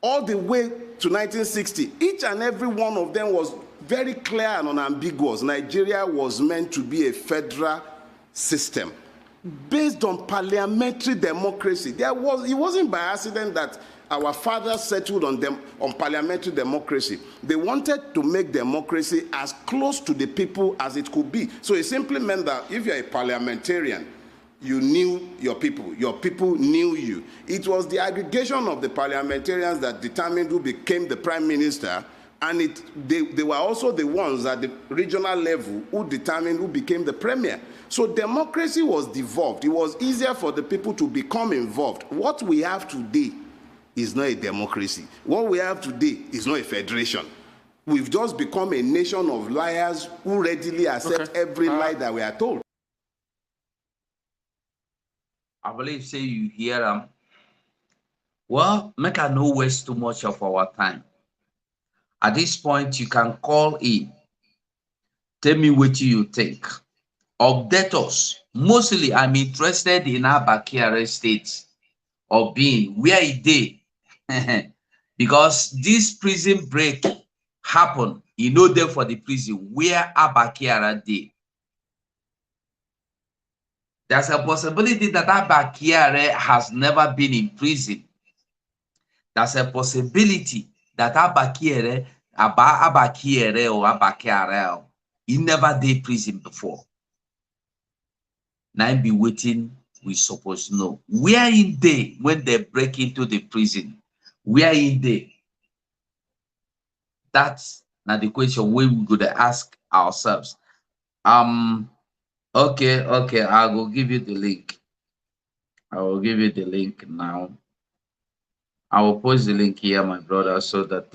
all the way to 1960, each and every one of them was very clear and unambiguous. Nigeria was meant to be a federal system based on parliamentary democracy. It wasn't by accident that our fathers settled on parliamentary democracy. They wanted to make democracy as close to the people as it could be. So it simply meant that if you're a parliamentarian, you knew your people knew you. It was the aggregation of the parliamentarians that determined who became the prime minister, and they were also the ones at the regional level who determined who became the premier. So democracy was devolved. It was easier for the people to become involved. What we have today is not a democracy. What we have today is not a federation. We've just become a nation of liars who readily accept every lie that we are told. I believe, say you hear them. Well, make I no waste too much of our time. At this point, you can call in. Tell me what you think. Update us. Mostly, I'm interested in Abba Kyari state of being where it did. Because this prison break happened, you know, there for the prison where Abba Kyari did. There's a possibility that Abba Kyari has never been in prison. There's a possibility that Abba Kyari or Abba Kyari, he never did prison before. Now be waiting, we suppose know. Where in they when they break into the prison? Where in they? That's not the question we would ask ourselves. Okay, I will give you the link. I will give you the link now. I will post the link here, my brother, so that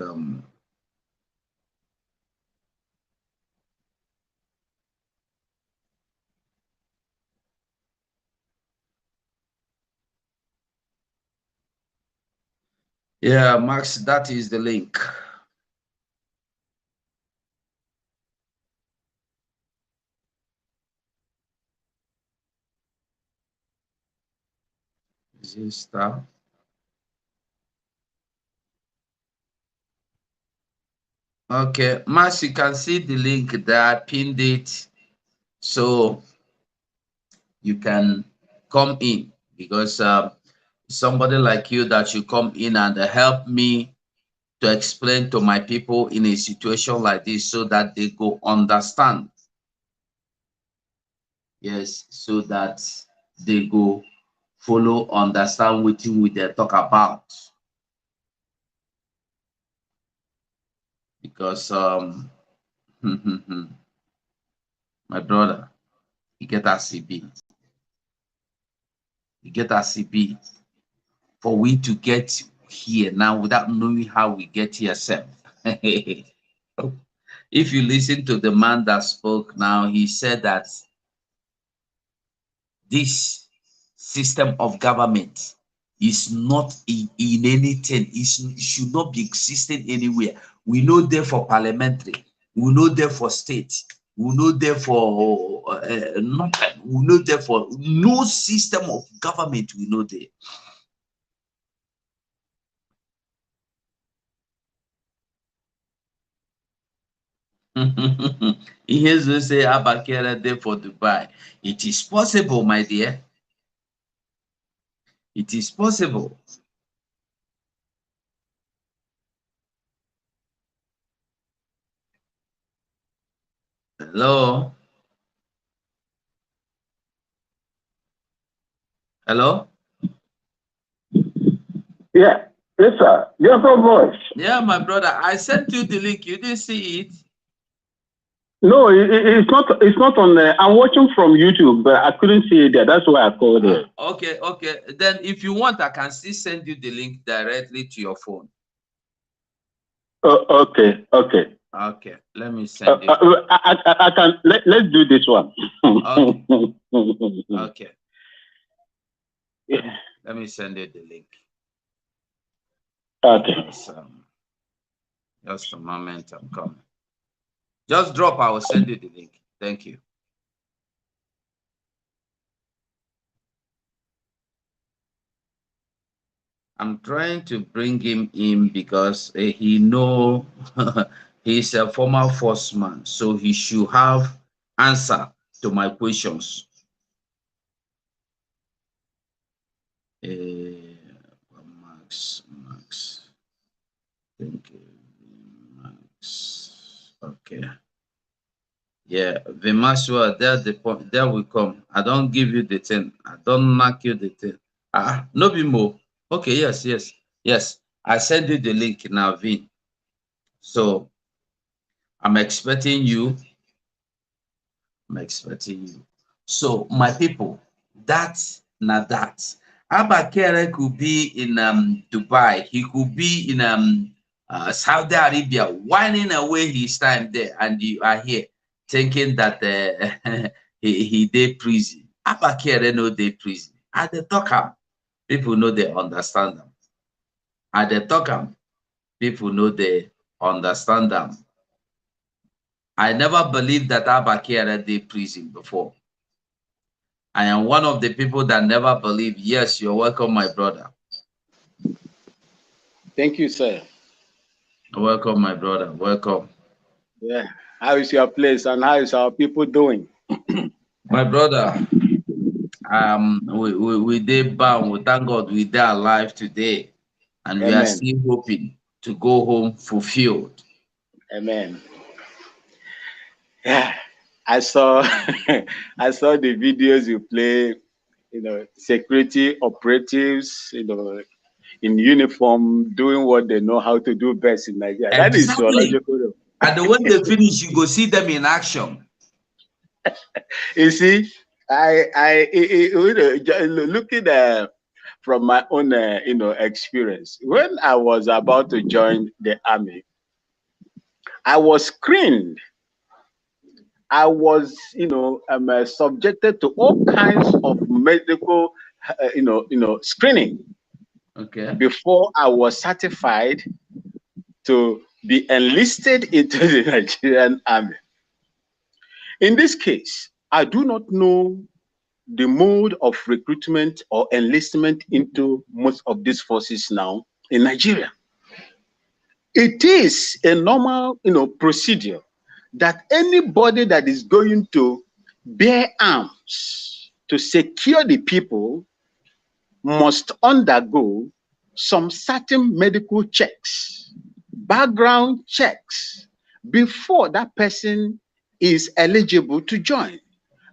yeah, Max, that is the link. Sister. Okay, Max, you can see the link there, I pinned it, so you can come in, because somebody like you that should come in and help me to explain to my people in a situation like this so that they go understand. Yes, so that they go follow, understand what we they talk about. Because my brother, he get a CB. He get a CB for we to get here now without knowing how we get here, sir. If you listen to the man that spoke now, he said that this system of government is not in anything. It should not be existing anywhere. We know there for parliamentary. We know there for state. We know there for nothing. We know there for no system of government. We know there. Here's to say Abakera there for Dubai. It is possible, my dear. It is possible. Hello? Hello? Yeah. Yes, sir. Your voice. Yeah, my brother. I sent you the link. You didn't see it? No, it's not. It's not on there. I'm watching from YouTube, but I couldn't see it there. That's why I called it. Okay, okay. Then, if you want, I can still send you the link directly to your phone. Okay, okay. Okay, let me send it. I can. Let's do this one. Okay. Okay. Yeah. Let me send you the link. Okay. Just a moment, I'm coming. Just drop, I will send you the link. Thank you. I'm trying to bring him in because he know he's a former force man, so he should have answer to my questions. Max, thank you, Max. Okay. Yeah, Vimasua, there the point. There we come. I don't give you the 10. I don't knock you the 10. No be more. Okay, yes. I send you the link now, Vin. So I'm expecting you. So my people, that's not that. Abakere could be in Dubai. He could be in Saudi Arabia, whining away his time there, and you are here thinking that he did prison. Abakere no dey prison. At the talk, people know they understand them. At the talk, people know they understand them. I never believed that Abakere did prison before. I am one of the people that never believe. Yes, you're welcome, my brother. Thank you, sir. Welcome, my brother. Welcome. Yeah. How is your place and how is our people doing? My brother, we did bound. We thank God we did alive today, and Amen. We are still hoping to go home fulfilled. Amen. Yeah. I saw I saw the videos you play, security operatives, in uniform doing what they know how to do best in Nigeria. Exactly. That is logical. And when they finish, you go see them in action. You see, I looking from my own experience, when I was about to join the army, I was screened. I was, subjected to all kinds of medical, screening. Okay. Before I was certified to be enlisted into the Nigerian army. In this case, I do not know the mode of recruitment or enlistment into most of these forces now in Nigeria. It is a normal, procedure that anybody that is going to bear arms to secure the people must undergo some certain medical checks, background checks, before that person is eligible to join.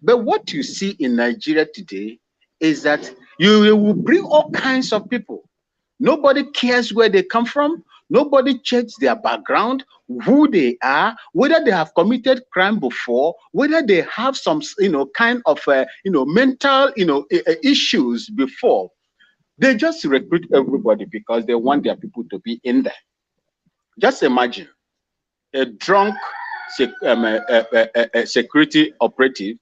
But what you see in Nigeria today is that you will bring all kinds of people. Nobody cares where they come from. Nobody checks their background, who they are, whether they have committed crime before, whether they have some, kind of, mental, issues before. They just recruit everybody because they want their people to be in there. Just imagine a drunk security operative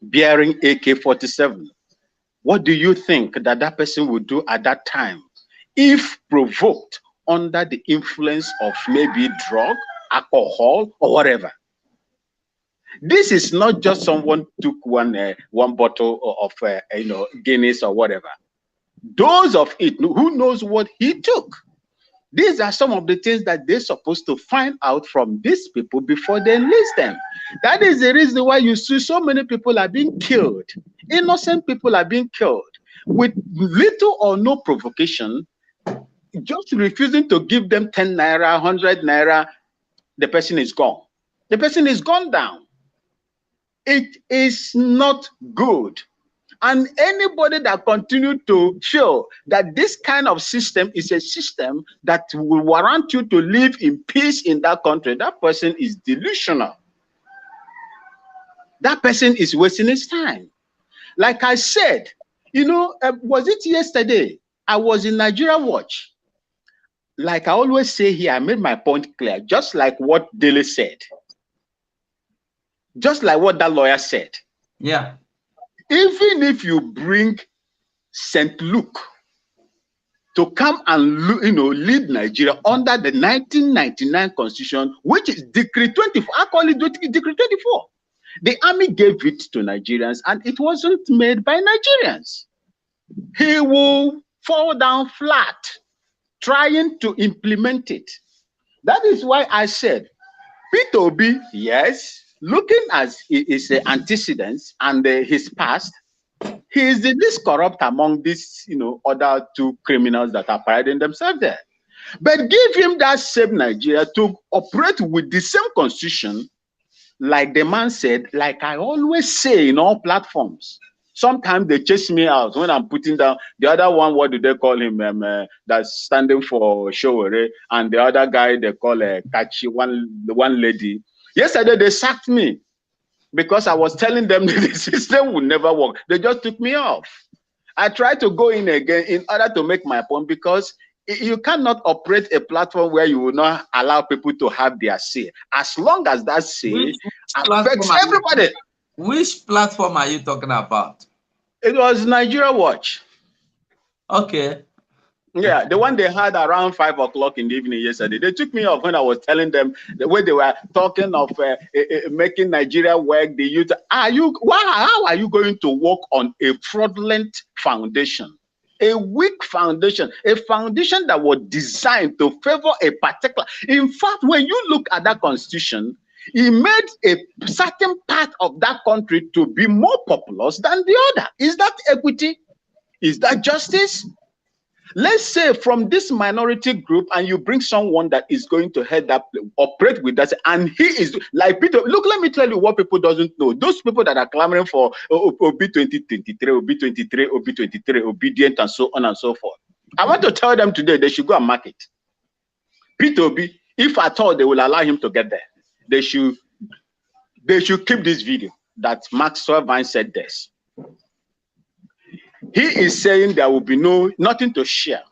bearing AK-47. What do you think that that person would do at that time if provoked under the influence of maybe drug, alcohol, or whatever? This is not just someone took one bottle of Guinness or whatever. Those of it, who knows what he took? These are some of the things that they're supposed to find out from these people before they enlist them. That is the reason why you see so many people are being killed. Innocent people are being killed with little or no provocation, just refusing to give them 10 naira, 100 naira, the person is gone. The person is gone down. It is not good. And anybody that continue to show that this kind of system is a system that will warrant you to live in peace in that country, that person is delusional. That person is wasting his time. Like I said, was it yesterday? I was in Nigeria Watch. Like I always say here, I made my point clear, just like what Dele said. Just like what that lawyer said. Yeah. Even if you bring St. Luke to come and lead Nigeria under the 1999 Constitution, which is Decree 24, I call it Decree 24. The army gave it to Nigerians, and it wasn't made by Nigerians. He will fall down flat trying to implement it. That is why I said, Peter Obi, yes, looking at his antecedents and his past, he is the least corrupt among these, other two criminals that are parading themselves there. But give him that same Nigeria to operate with the same constitution, like the man said, like I always say in all platforms. Sometimes they chase me out when I'm putting down the other one. What do they call him? That's standing for Showore, and the other guy they call Kachi, the one lady. Yesterday they sacked me because I was telling them that the system would never work. They just took me off. I tried to go in again in order to make my point, because you cannot operate a platform where you will not allow people to have their say. As long as that say affects everybody. Which platform are you talking about? It was Nigeria Watch. Okay. Yeah, the one they had around 5 o'clock in the evening yesterday. They took me off when I was telling them the way they were talking of making Nigeria work. The youth, how are you going to work on a fraudulent foundation? A weak foundation, a foundation that was designed to favor a particular. In fact, when you look at that constitution, he made a certain part of that country to be more populous than the other. Is that equity? Is that justice? Let's say from this minority group, and you bring someone that is going to head up, operate with that, and he is like Peter. Look, let me tell you what people doesn't know. Those people that are clamoring for OB 2023, OB 23, OB 23, obedient, and so on and so forth. I want to tell them today they should go and mark it. Peter Obi, if at all they will allow him to get there, they should keep this video that Maxwell Vine said this. He is saying there will be nothing to share.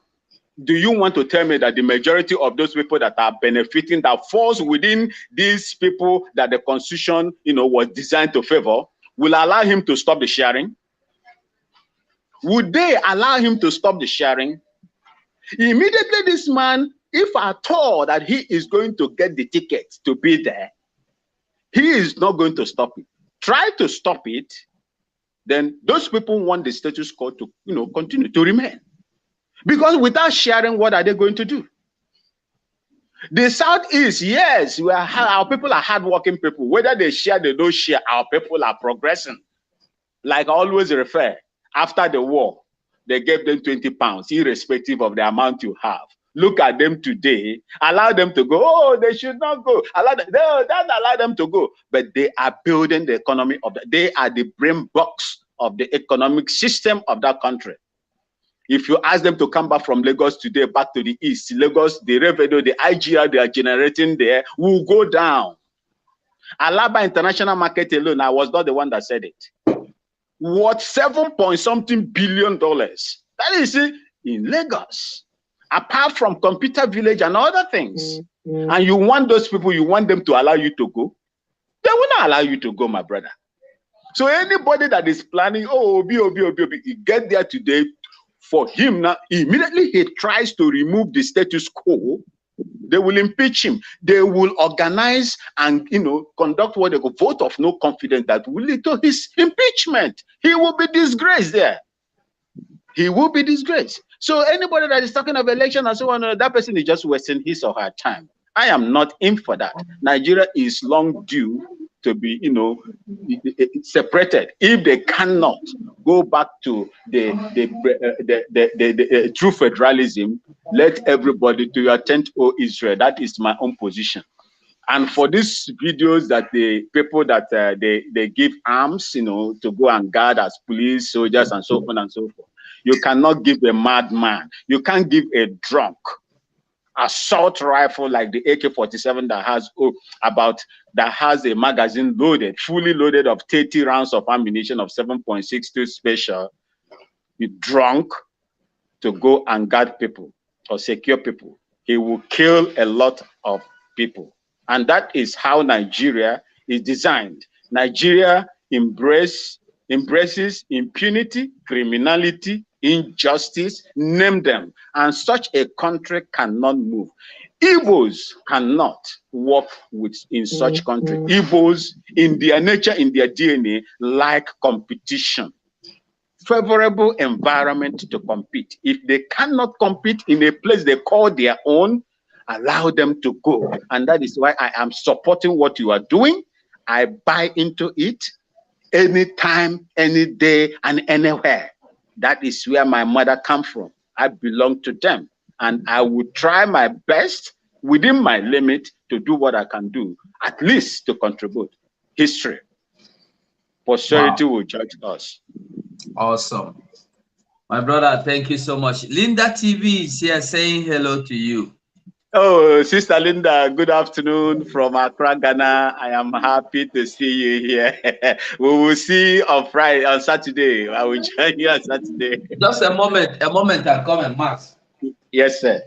Do you want to tell me that the majority of those people that are benefiting, that falls within these people that the constitution, was designed to favor, will allow him to stop the sharing? Would they allow him to stop the sharing? Immediately this man, if at all that he is going to get the ticket to be there, he is not going to stop it. Try to stop it, then those people want the status quo to continue to remain. Because without sharing, what are they going to do? The Southeast, yes, our people are hardworking people. Whether they share, they don't share, our people are progressing. Like I always refer, after the war, they gave them 20 pounds, irrespective of the amount you have. look at them today, allow them to go. Oh, they should not go. Allow them, don't allow them to go. But they are building the economy of that. They are the brain box of the economic system of that country. If you ask them to come back from Lagos today, back to the east, Lagos, the revenue, the IGR they are generating there will go down. Alaba International Market alone, I was not the one that said it. What, 7-point-something billion dollars? That is in Lagos. Apart from Computer Village and other things. And you want those people, you want them to allow you to go? They will not allow you to go, my brother. So anybody that is planning, oh, Obi, you get there today, for him now, immediately he tries to remove the status quo, they will impeach him. They will organize and, conduct what they call vote of no confidence that will lead to his impeachment. He will be disgraced there. He will be disgraced. So anybody that is talking of election and so on, that person is just wasting his or her time. I am not in for that. Nigeria is long due to be, separated. If they cannot go back to the true federalism, let everybody to your tent, O Israel. That is my own position. And for these videos that the people that they give arms, to go and guard as police, soldiers, and so on and so forth, you cannot give a madman. You can't give a drunk assault rifle like the AK-47 that has a magazine loaded, fully loaded of 30 rounds of ammunition of 7.62 special. You drunk to go and guard people or secure people. He will kill a lot of people. And that is how Nigeria is designed. Nigeria embraces impunity, criminality, injustice, name them. And such a country cannot move. Igbos cannot work in such country. Igbos, in their nature, in their DNA, like competition. Favorable environment to compete. If they cannot compete in a place they call their own, allow them to go. And that is why I am supporting what you are doing. I buy into it anytime, any day, and anywhere. That is where my mother comes from. I belong to them. And I will try my best within my limit to do what I can do, at least to contribute. History. Posterity will judge us. Awesome. My brother, thank you so much. Linda TV is here saying hello to you. Oh, Sister Linda, good afternoon from Accra, Ghana. I am happy to see you here. We will see on Friday, on Saturday. I will join you on Saturday. Just a moment, I'll come and mass. Yes, sir.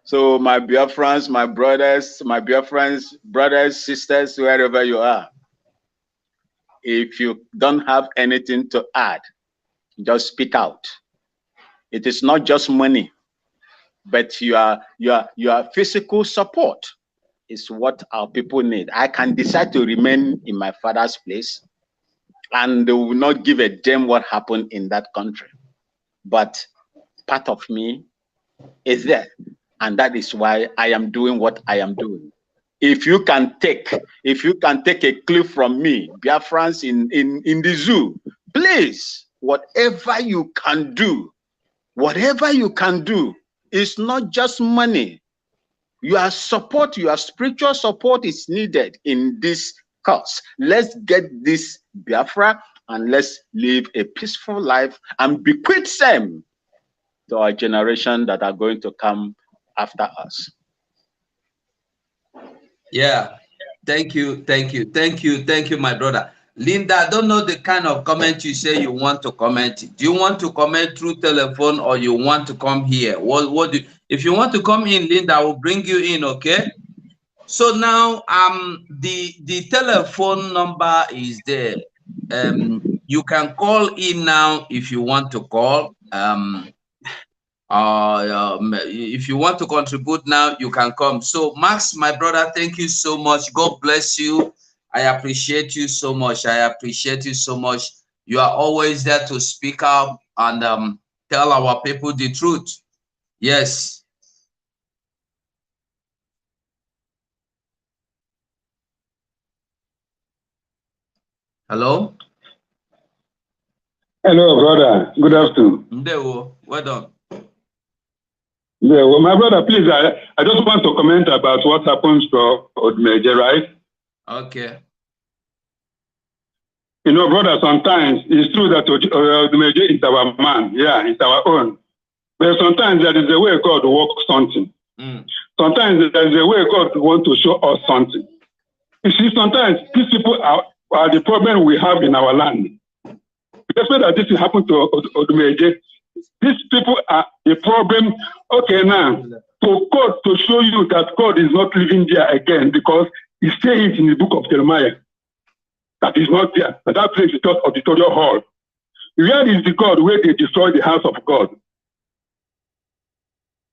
So my Biafrans, my brothers, sisters, wherever you are, if you don't have anything to add, just speak out. It is not just money, but your physical support is what our people need. I can decide to remain in my father's place, and they will not give a damn what happened in that country. But part of me is there, and that is why I am doing what I am doing. If you can take a clip from me, Biafrans in the zoo, please, whatever you can do, it's not just money. Your support, your spiritual support is needed in this cause. Let's get this Biafra and let's live a peaceful life and bequeath same to our generation that are going to come after us. Yeah, thank you, my brother. Linda, I don't know the kind of comment you say you want to comment. Do you want to comment through telephone or you want to come here? If you want to come in, Linda, I will bring you in, okay? So now the telephone number is there. You can call in now if you want to call. If you want to contribute now, you can come. So Max, my brother, thank you so much. God bless you. I appreciate you so much. You are always there to speak up and tell our people the truth. Yes. Hello? Hello, brother. Good afternoon. Well done. Yeah, well, my brother, please, I just want to comment about what happens to Odumeje, right? Okay. You know, brother, sometimes it's true that Odumeje is our man. Yeah, it's our own. But sometimes there is a way God works something. Sometimes there is a way God wants to show us something. You see, sometimes these people are the problem we have in our land. Because that this will happen to Odumeje. These people are the problem. Okay, now, for God to show you that God is not living there again, because he says it in the book of Jeremiah that is not there. But that place is just auditorial hall. Where is the God where they destroy the house of God?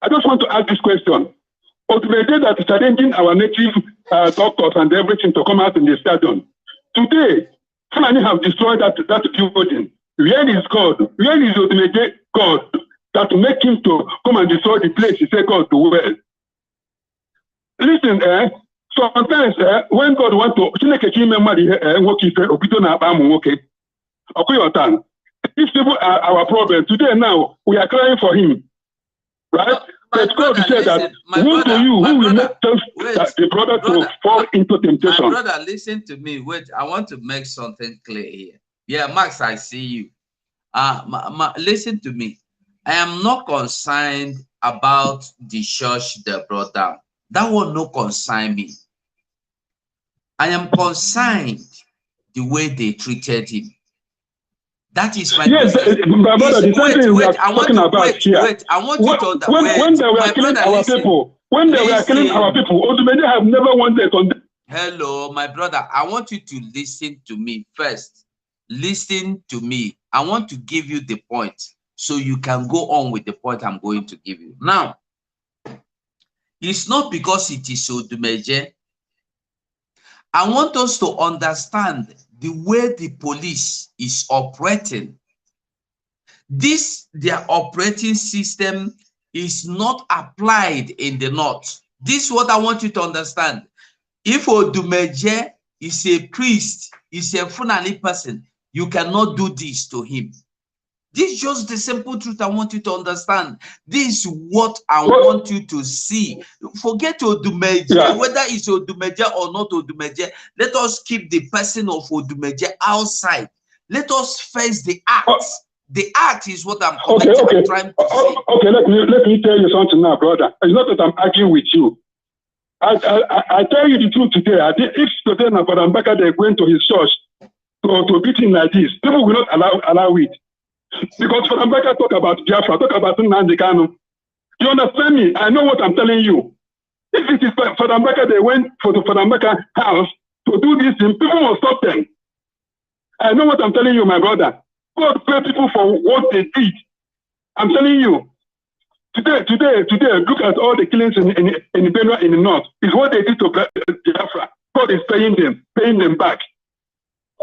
I just want to ask this question. Odumeje that is challenging our native doctors and everything to come out in the stadium. Today, Fulani have destroyed that building. Where is God? Where is Odumeje God that will make him to come and destroy the place he said God do well? Listen, sometimes when God wants to, these people are our problem. Today now, we are crying for him. Right? But God said that, who to you, who will make the brother to fall into temptation? My brother, listen to me. Wait, I want to make something clear here. Yeah, Max, I see you. Listen to me. I am not concerned about the church they brought down. That will not concern me. I am concerned the way they treated him. That is my yes, my brother, the same thing we are talking about here. I want you to when they were killing our people, Odumeje have never wanted to. Hello, my brother. I want you to listen to me first. Listen to me. I want to give you the point so you can go on with the point I'm going to give you. Now, it's not because it is Odumeje. I want us to understand the way the police is operating. Their operating system is not applied in the north. This is what I want you to understand. If Odumeje is a priest, is a Fulani person, you cannot do this to him. This is just the simple truth I want you to understand. This is what I want you to see. Forget Odumeje, whether it's Odumeje or not Odumeje. Let us keep the person of Odumeje outside. Let us face the act. The act is what I'm trying to say. Okay, let me tell you something now, brother. It's not that I'm arguing with you. I tell you the truth today. If today Brother Mbaka they're going to his church to beat him like this, people will not allow it. Because Brother Mbaka talk about Biafra, talk about Nnamdi Kanu. You understand me? I know what I'm telling you. If it is Brother Mbaka they went for the Brother Mbaka house to do this thing, people will stop them. I know what I'm telling you, my brother. God pay people for what they did. I'm telling you. Today, look at all the killings in Benue in the north. It's what they did to Biafra. God is paying them back.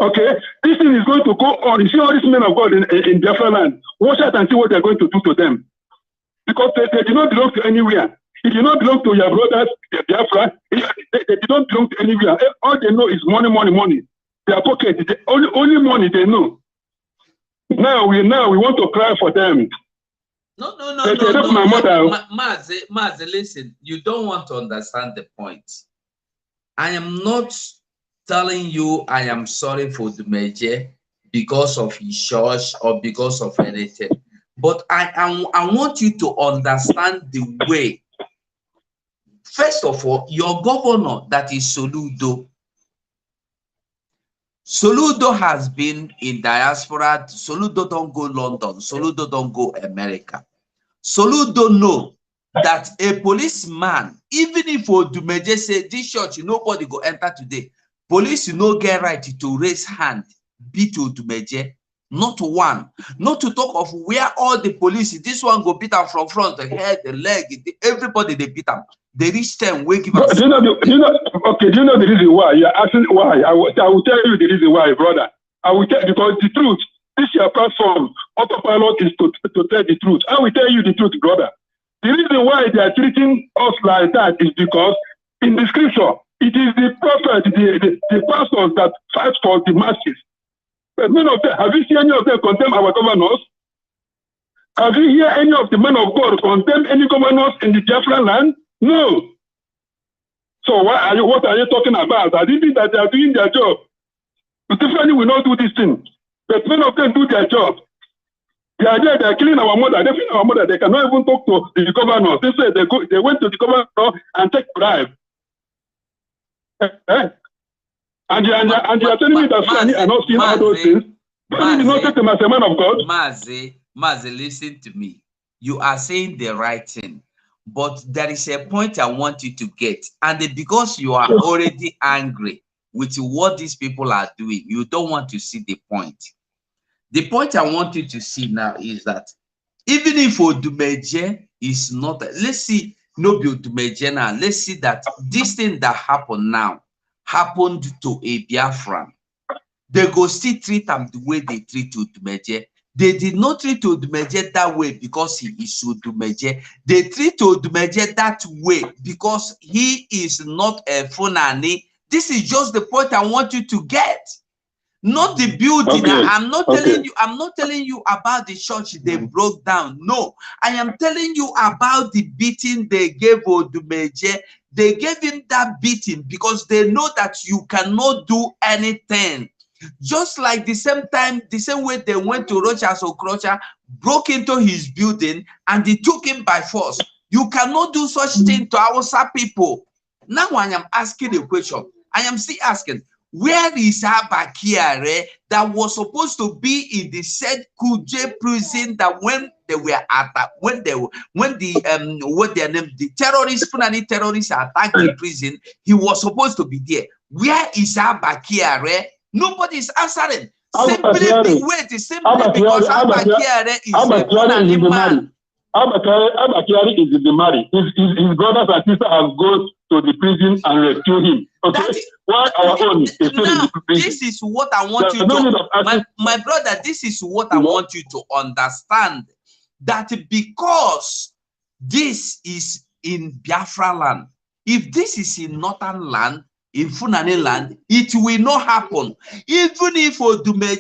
Okay? This thing is going to go on. You see all these men of God in Biafra land. Watch out and see what they're going to do to them. Because they do not belong to anywhere. It did not belong to your brothers, Biafra. They don't belong to anywhere. All they know is money. Their pocket, only money they know. Now we want to cry for them. No. My mother. Maze, listen, you don't want to understand the point. I am not telling you I am sorry for Odumeje because of his church or because of anything. But I want you to understand the way. First of all, your governor, that is Soludo. Soludo has been in diaspora. Soludo don't go London. Soludo don't go America. Soludo know that a policeman, even if Odumeje say this church, nobody go enter today, police no get right to raise hand, beat Odumeje. Not one. Not to talk of where all the police, this one go beat them from front, the head, the leg, everybody they beat them. They reach 10, we give them. Do you know the reason why? You're asking why. I will tell you the reason why, brother. I will tell you, because the truth, this your platform, autopilot is to tell the truth. I will tell you the truth, brother. The reason why they are treating us like that is because in the scripture, it is the prophet, the pastors that fight for the masses. But none of them, have you seen any of them condemn our governors? Have you heard any of the men of God condemn any governors in the Biafran land? No. So what are you talking about? I didn't think that they are doing their job. Definitely will not do this thing. But none of them do their job. They are there, they are killing our mother, they're killing our mother, they cannot even talk to the governor. They say they went to the governor and take bribe. And you are telling me that Fulani are not seeing all those things? Fulani did not take them as a man of God. Mazi, listen to me. You are saying the right thing. But there is a point I want you to get. And because you are already angry with what these people are doing, you don't want to see the point. The point I want you to see now is that even if Odumeje is not, let's see, no be Odumeje now, let's see that this thing that happened now happened to a Biafran. They go still treat them the way they treat Odumeje. They did not treat Odumeje that way because he is Odumeje. They treat Odumeje that way because he is not a Fulani. This is just the point I want you to get. Not the building. Okay. I'm not telling you about the church they broke down. No, I am telling you about the beating they gave Odumeje. They gave him that beating because they know that you cannot do anything. Just like the same way they went to Rochas Okrocha, broke into his building, and they took him by force. You cannot do such thing to our people. Now I am asking a question. I am still asking, where is Abba Kyari that was supposed to be in the said Kuje prison that when they were attacked, when the terrorists, Fulani terrorists attacked the prison, he was supposed to be there. Where is Abba Kyari? Nobody is answering. Simply because Abba Kyari is a Fulani man. Abba Kyari is in the marriage. His brothers and sisters have gone to the prison and rescue him. Okay. Why our own is still in the prison? This is what I want you to my brother, this is what I want you to understand. That because this is in Biafra land, if this is in northern land, in Fulani land, it will not happen. Even if Odumeje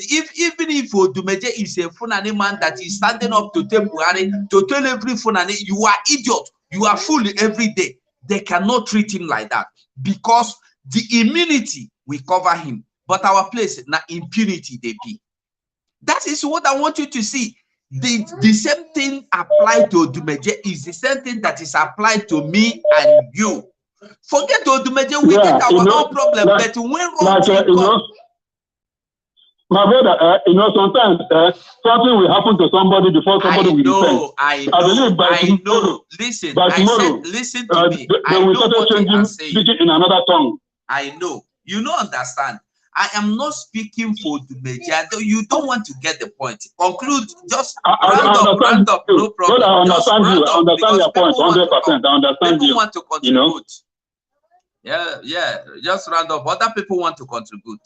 is a Fulani man that is standing up to tell Buhari, to tell every Fulani, you are idiot, you are fool every day. They cannot treat him like that because the immunity will cover him. But our place, now impunity they be. That is what I want you to see. The same thing applied to Odumeje is the same thing that is applied to me and you. Forget Odumeje, we get our own problem, but when my brother, sometimes something will happen to somebody before somebody will repent. I know. Listen, listen to me. They will start changing, speaking in another tongue. I know. You don't understand. I am not speaking for Odumeje. You don't want to get the point. Conclude. Just round up. No problem. Well, I understand you. I understand your point 100%. I understand you. People want to contribute. Yeah. Just round up. Other people want to contribute.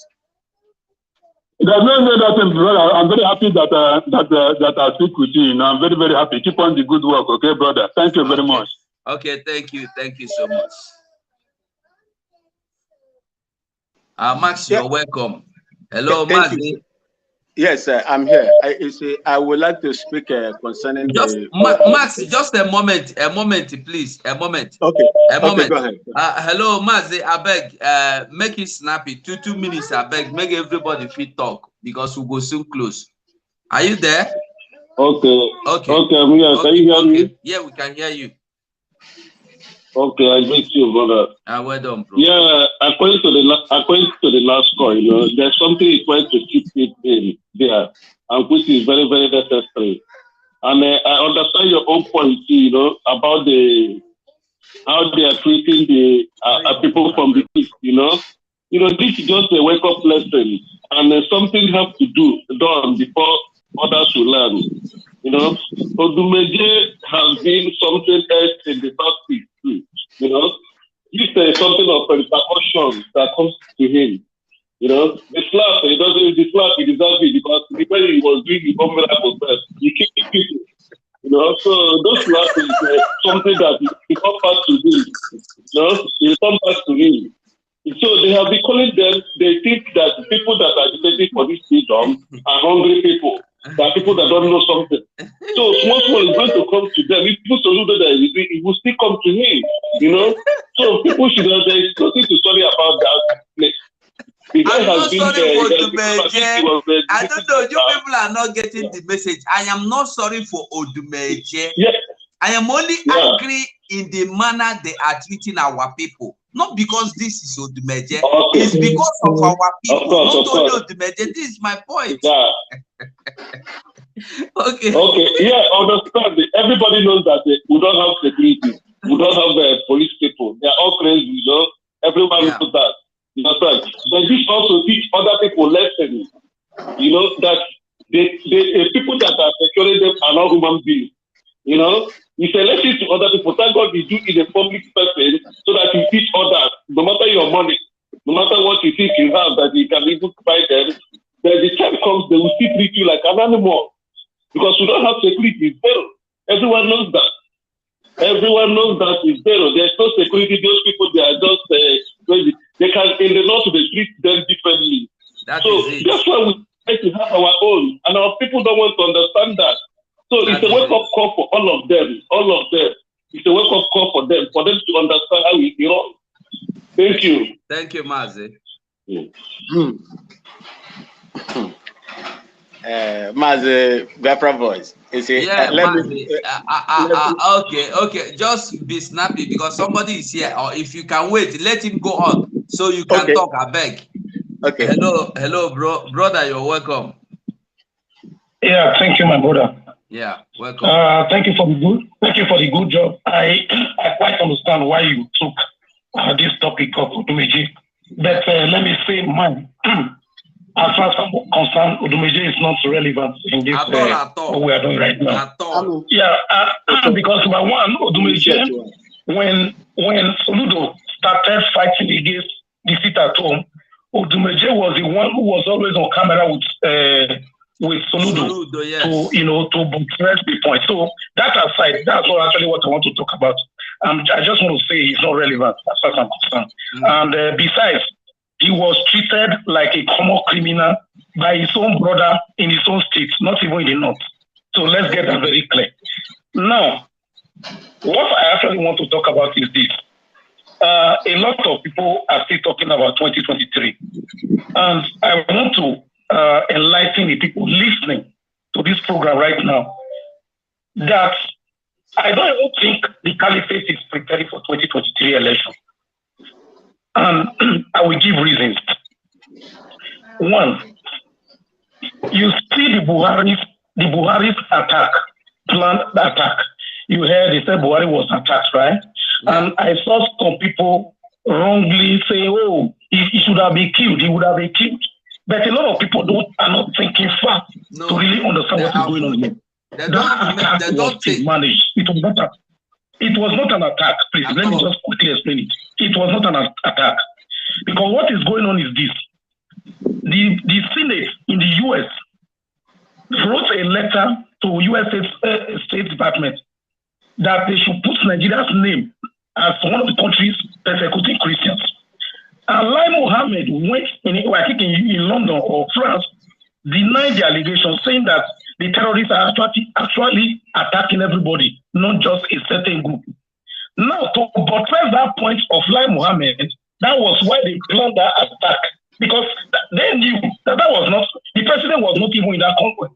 There's no that, brother. I'm very happy that I speak with you. I'm very, very happy. Keep on the good work, okay, brother? Thank you very much. Okay, thank you. Thank you so much. Max, you're welcome. Hello, Max. Yes, I'm here. I would like to speak concerning Max, just a moment, please. A moment. Okay. A moment. Okay, go ahead. Hello, Max. I beg, make it snappy. 2 minutes. I beg, make everybody feel talk because we'll go soon close. Are you there? Okay. Okay. Okay. Can you hear me? Yeah, we can hear you. Okay, I meet you, brother. Well done, bro. Yeah, according to the last call, there's something required to keep it in there, and which is very, very necessary. And I understand your own point, about how they are treating the people from the east. This is just a wake-up lesson, and something has to do done before others will learn. Odumeje has been something else in the Southeast too. If there is something of repercussion that comes to him, the slap, he deserves it because the way he was doing his own miracle first, he kicked the people. So those slaps is something that he comes back to him. He comes back to him. So they have been calling them, they think that the people that are agitating for this freedom are hungry people. There are people that don't know something. So small is going to come to them. If people salute that, it will still come to him, you know. So people should know there is nothing to sorry about that place. I'm not sorry for Odumeje. I don't know. You people are not getting the message. I am not sorry for Odumeje. Yes. I am only angry in the manner they are treating our people. Not because this is Odumeje. Okay. It's because of our people. Not only Odumeje. This is my point. Yeah. Okay. Okay. Yeah, understand. Everybody knows that we don't have security. We don't have police people. They are all crazy, you know. Everyone knows that. You understand? But this also teach other people lessons. You know that the people that are securing them are not human beings. You know, it's a lesson to other people. Thank God you do in a public person so that you teach others. No matter your money, no matter what you think you have, that you can even buy them. Then the time comes, they will still treat you like an animal because we don't have security. It's zero. Everyone knows that. Everyone knows that it's zero. There's no security. Those people, they are just they can in the north they treat them differently. That's why we try to have our own, and our people don't want to understand that. So it's a wake-up call for all of them. All of them. It's a wake-up call for them to understand how we wrong. Thank you. Thank you, Mazi. Mazi, Biafra voice. Okay. Just be snappy because somebody is here. Or if you can wait, let him go on so you can talk. I beg. Okay. Hello, brother. You're welcome. Yeah, thank you, my brother. Yeah, welcome. Thank you for the good job. I quite understand why you took this topic of Odumeje, but let me say mine. As far as I'm concerned, Odumeje is not relevant in this what we are doing right now. Yeah, because number one, Odumeje, when Soludo started fighting against the sit at home, Odumeje was the one who was always on camera with Soludo yes. to buttress the point. So that aside, that's not actually what I want to talk about. I just want to say it's not relevant as far as I'm concerned. And besides, he was treated like a common criminal by his own brother in his own state, not even in the north. So let's get that very clear. Now, what I actually want to talk about is this. A lot of people are still talking about 2023. And I want to enlighten the people listening to this program right now that I don't even think the caliphate is preparing for 2023 election. And I will give reasons. One, you see the Buhari's attack, planned attack. You heard they said Buhari was attacked, right? And I saw some people wrongly say, oh, he should have been killed, he would have been killed. But a lot of people are not thinking far to really understand what is going on here. That attack was managed. It was not an attack, please. Let me just quickly explain it. It was not an attack. Because what is going on is this. The Senate in the US wrote a letter to US State Department that they should put Nigeria's name as one of the countries persecuting Christians. And Lai Mohammed went in London or France, denied the allegation, saying that the terrorists are actually attacking everybody, not just a certain group. Now, to buttress that point of Lai Mohammed, that was why they planned that attack. Because they knew that was not, the president was not even in that convoy.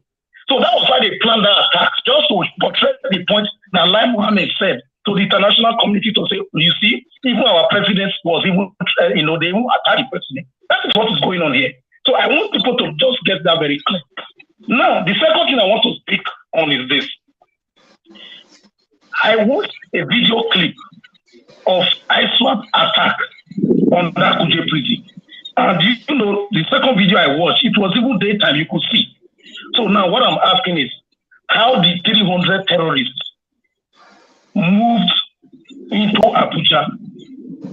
So that was why they planned that attack, just to buttress the point that Lai Mohammed said to the international community to say, you see, even our president was even, they even attacked the president. That is what is going on here. So I want people to just get that very clear. Now, the second thing I want to speak on is this. I watched a video clip of ISWAP attack on that Kuje prison. And you know, the second video I watched, it was even daytime, you could see. So now what I'm asking is, how did 300 terrorists moved into Abuja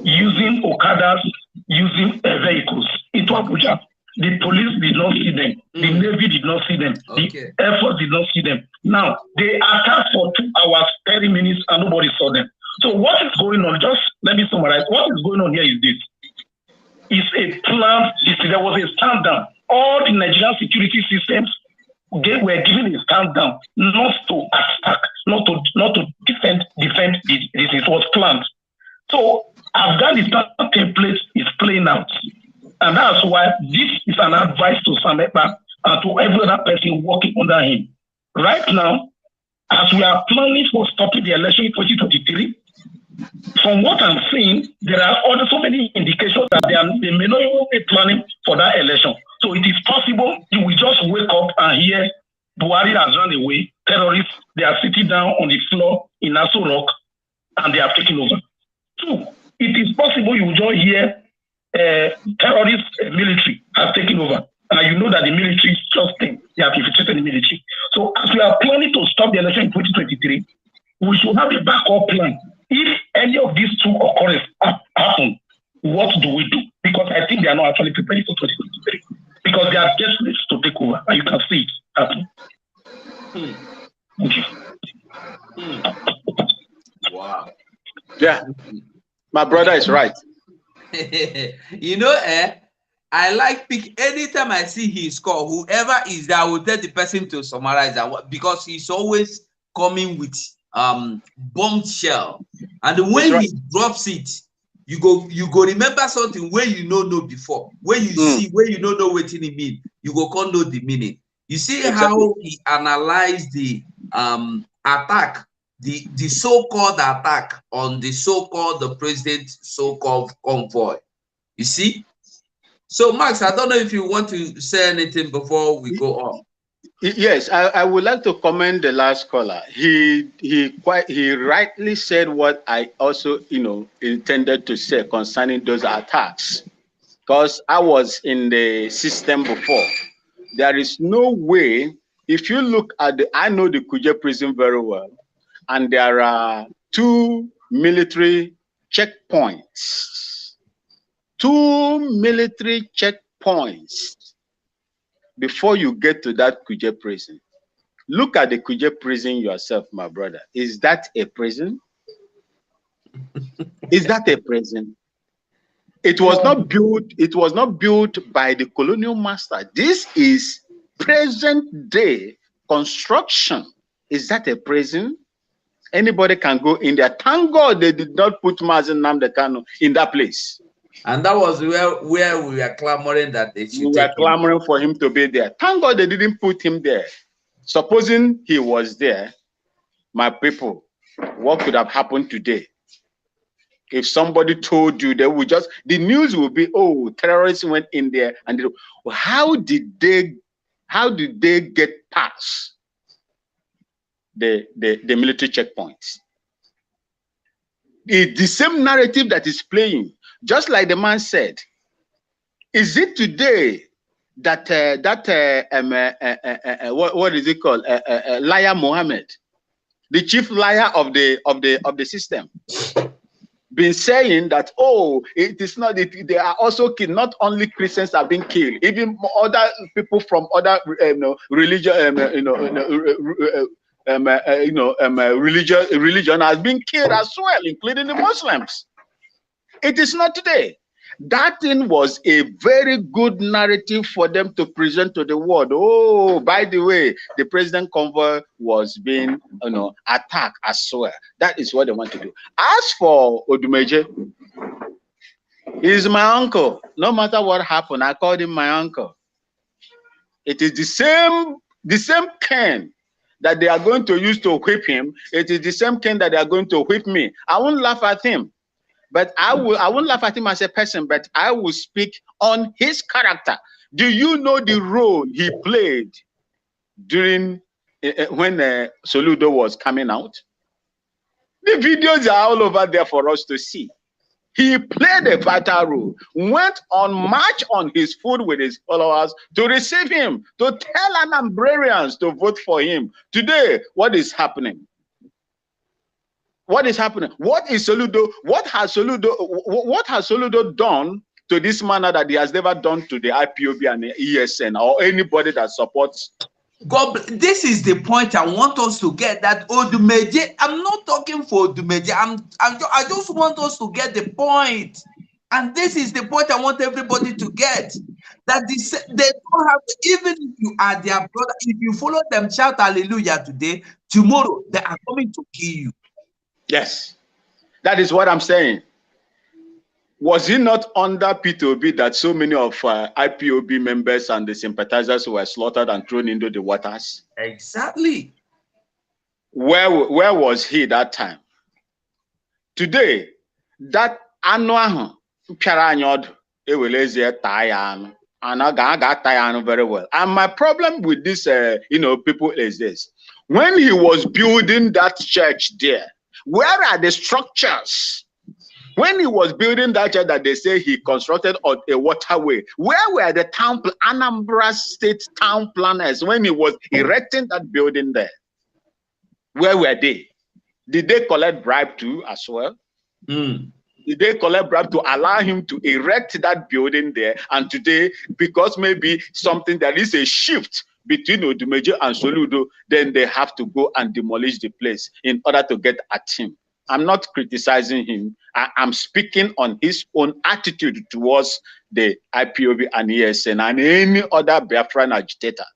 using Okadas, using vehicles into Abuja? The police did not see them. The Navy did not see them. The Air Force did not see them. Now, they attacked for 2 hours, 30 minutes, and nobody saw them. So what is going on? Just let me summarize. What is going on here is this. is a planned. There was a stand down. All the Nigerian security systems were given a stand down, not to attack, not to defend. It was planned. So Afghanistan template is playing out, and that's why this is an advice to Sam Ekpa and to every other person working under him. Right now, as we are planning for stopping the election in 2023, from what I'm seeing, there are also so many indications that they may not even be planning for that election. So it is possible you will just wake up and hear Buhari has run away, terrorists, they are sitting down on the floor in Aso Rock and they have taken over. Two, it is possible you will just hear terrorist military has taken over. And you know that the military is trusting. They have infiltrated the military. So as we are planning to stop the election in 2023, we should have a backup plan. If any of these two occurrences happen, what do we do? Because I think they are not actually preparing for 2023. Because they are desperate to take over. And you can see it happen. Wow. Yeah. My brother is right. You know, I like pick anytime I see his call, whoever is there, I will tell the person to summarize that because he's always coming with bombshell. And when he drops it, you go remember something where you know before. When you see, where you don't know what it mean, you go can't know the meaning. You see how he analyzed the attack, the so-called attack on the so-called the president's so-called convoy. You see? So, Max, I don't know if you want to say anything before we go on. Yes, I would like to commend the last caller. He rightly said what I also, intended to say concerning those attacks. Because I was in the system before. There is no way, if you look at I know the Kuje prison very well, and there are 2 military checkpoints. 2 military checkpoints before you get to that Kuje prison. Look at the Kuje prison yourself, my brother. Is that a prison? Is that a prison? It was not built by the colonial master. This is present day construction. Is that a prison? Anybody can go in there. Thank God they did not put Mazi Nnamdi Kanu in that place. And that was where we were clamoring that they should. We were clamoring for him to be there. Thank God they didn't put him there. Supposing he was there, my people, what could have happened today? If somebody told you, they would just, the news will be, oh, terrorists went in there, and how did they get past the military checkpoints? It's the same narrative that is playing. Just like the man said, is it today that what is it called? Liar Mohammed, the chief liar of the system, been saying that, oh, it is not, they are also killed. Not only Christians are being killed, even other people from other religion, religion has been killed as well, including the Muslims. It is not today. That thing was a very good narrative for them to present to the world. Oh, by the way, the president convoy was being, attacked as well. That is what they want to do. As for Odumeje, he's my uncle. No matter what happened, I called him my uncle. It is the same cane that they are going to use to whip him. It is the same cane that they are going to whip me. I won't laugh at him. But I won't laugh at him as a person, but I will speak on his character. Do you know the role he played during when Soludo was coming out? The videos are all over there for us to see. He played a vital role, went on march on his foot with his followers to receive him, to tell Anambrarians to vote for him. Today, what is happening? What is happening? What is Soludo? What has Soludo done to this manner that he has never done to the IPOB and the ESN or anybody that supports? God, this is the point I want us to get. That Odumeje, I'm not talking for Odumeje. I just want us to get the point. And this is the point I want everybody to get. That they don't have, even if you are their brother, if you follow them, shout hallelujah today, tomorrow they are coming to kill you. Yes, that is what I'm saying. Was it not under P2B that so many of IPOB members and the sympathizers were slaughtered and thrown into the waters? Exactly. Where was he that time? Today, that anno and I got tired very well. And my problem with this, people is this: when he was building that church there, where are the structures? When he was building that church that they say he constructed on a waterway, where were the Anambra State town planners when he was erecting that building there? Where were they? Did they collect bribe too as well? Did they collect bribe to allow him to erect that building there? And today, because maybe there is a shift between Odumeje and Soludo, then they have to go and demolish the place in order to get at him. I'm not criticizing him. I'm speaking on his own attitude towards the IPOB and ESN and any other Biafran agitator.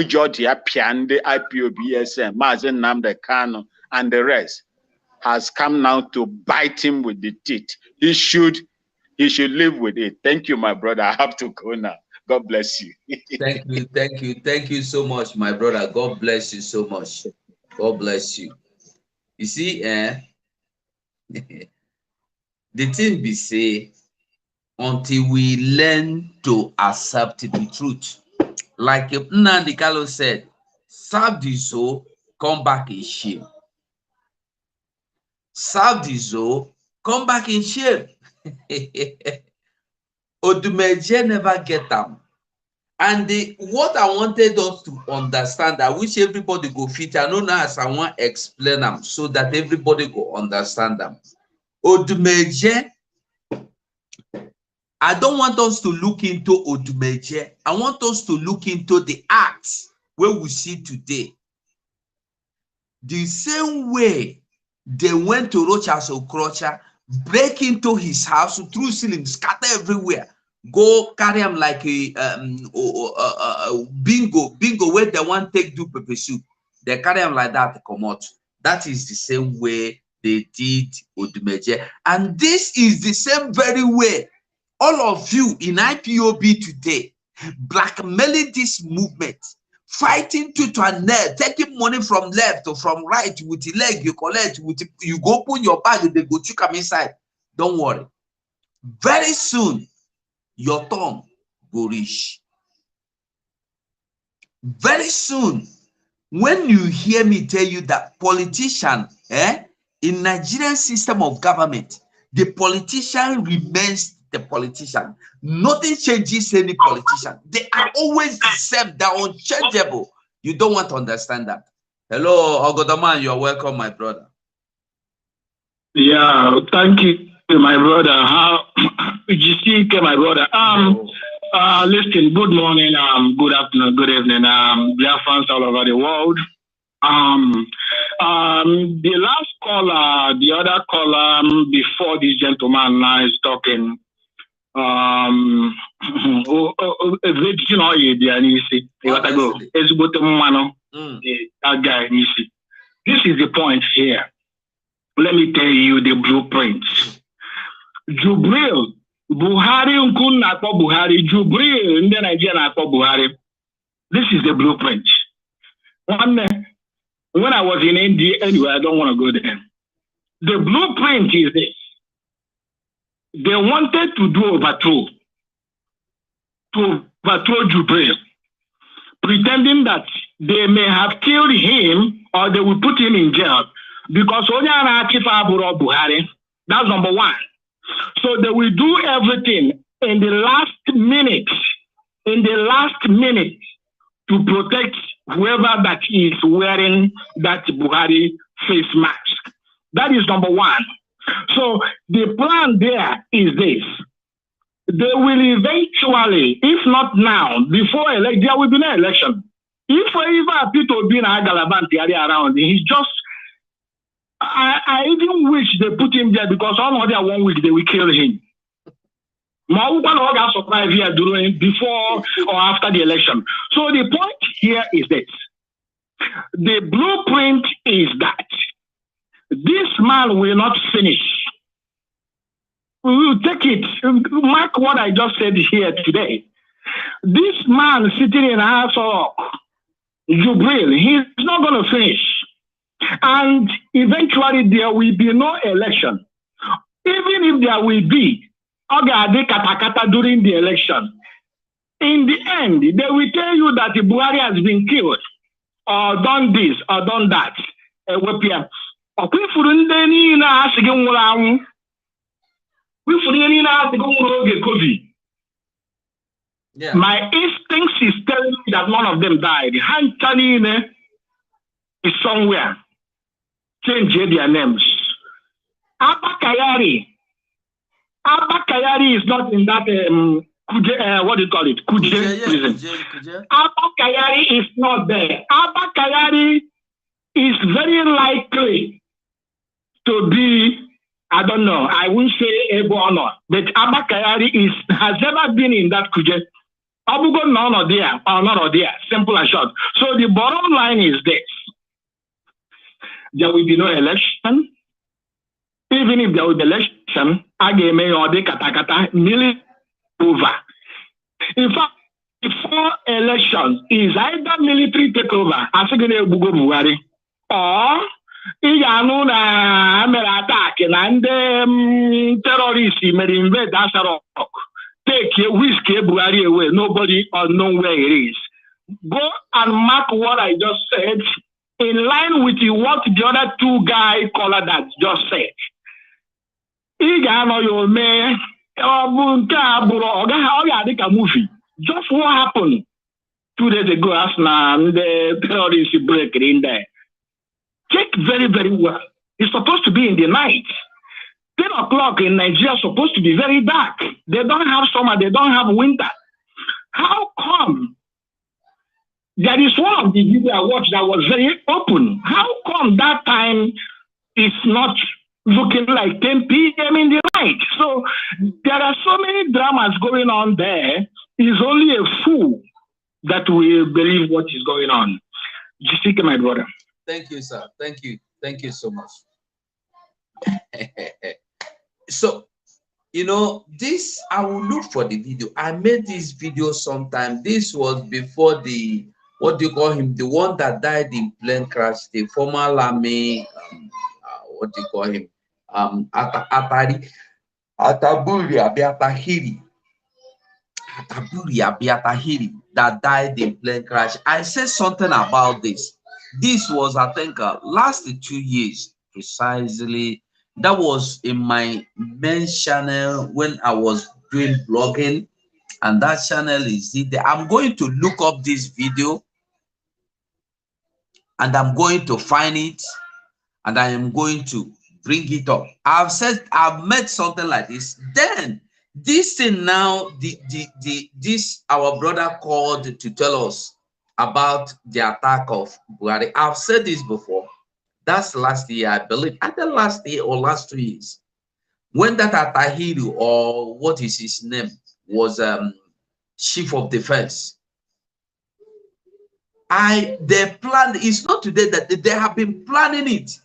Georgia Piande, IPOB, ESN, Mazen Nnamdi Kanu, and the rest has come now to bite him with the teeth. He should live with it. Thank you, my brother. I have to go now. God bless you. Thank you so much, my brother. God bless you so much. God bless you. You see, the thing we say, until we learn to accept the truth, like Nnamdi Kanu said, serve the soul, come back in shame. Serve the soul, come back in shame. Odumeje never get them. And what I wanted us to understand, I wish everybody go fit. I know now as I want to explain them so that everybody go understand them. Odumeje, I don't want us to look into Odumeje. I want us to look into the acts where we see today. The same way they went to Rochas Okrocha, break into his house through ceiling, scatter everywhere. Go carry him like a bingo where they want take do pepper soup. They carry him like that to come out. That is the same way they did Odumeje. And this is the same very way all of you in IPOB today blackmailing this movement, fighting tooth and nail, taking money from left or from right with the leg you collect, you go open your bag, they go check them inside. Don't worry. Very soon, your tongue will reach. Very soon, when you hear me tell you that politician, in Nigerian system of government, the politician remains the politician. Nothing changes any politician. They are always the same. They're unchangeable. You don't want to understand that. Hello, Ogodaman, you're welcome, my brother. Yeah, thank you, my brother. How you see, my brother? Listen, good morning, good afternoon, good evening, dear fans all over the world. The last caller, the other caller before this gentleman now is talking. That guy, this is the point here. Let me tell you the blueprint. Jubril Buhari Buhari Jubril in the Nigerian Buhari. This is the blueprint. When I was in India, anyway, I don't want to go there. The blueprint is this. They wanted to do overthrow Jubril, pretending that they may have killed him or they will put him in jail because Buhari. That's number one. So they will do everything in the last minute, to protect whoever that is wearing that Buhari face mask. That is number one. So the plan there is this. They will eventually, if not now, before election, there will be no election. If even people being Galavanti around, he's just, I I even wish they put him there because all of them 1 week they will kill him. Survive here during, before or after the election. So the point here is this. The blueprint is that this man will not finish. We will take it. Mark what I just said here today. This man sitting in House of Jubril, he's not going to finish. And eventually there will be no election. Even if there will be, during the election, in the end, they will tell you that the Buhari has been killed, or done this, or done that. Yeah. My instincts is telling me that none of them died. Hantanine is somewhere. Change their names. Abba Kayari is not in that what do you call it? Kuje prison. Abba Kayari is not there. Abba Kayari is very likely to be, I don't know, I won't say able or not, but Abba Kayari has never been in that Kuje. Abugo none or there, or not or there, simple and short. So the bottom line is this. There will be no election. Even if there will be election, Ageme or the Katakata, nearly over. In fact, before elections is either military takeover, as a Bugo Buhari, or Igano attack and terrorists may invade Asarok. Take a whiskey Buhari away, nobody or know where it is. Go and mark what I just said in line with what the other two guys caller that just said. Just what happened 2 days ago as the terrorists break in there. Check very, very well. It's supposed to be in the night. 10 o'clock in Nigeria is supposed to be very dark. They don't have summer, they don't have winter. How come? There is one of the video I watched that was very open. How come that time is not looking like 10 p.m. in the night? So there are so many dramas going on there. It's only a fool that will believe what is going on. Jessica, my brother. Thank you, sir. Thank you. Thank you so much. So, you know, this, I will look for the video. I made this video sometime. This was before the, what do you call him? The one that died in plane crash, the former army, what do you call him? Ataburi Abiatahiri, that died in plane crash. I said something about this. This was, I think, last 2 years precisely. That was in my main channel when I was doing blogging, and that channel is there. I'm going to look up this video and I'm going to find it and I am going to bring it up. I've made something like this. Then this thing now, this our brother called to tell us about the attack of Buhari. I've said this before. That's last year, I believe. Either last year or last 2 years, when that Atahiru, or what is his name, was chief of defense. They planned. It's not today that they have been planning it.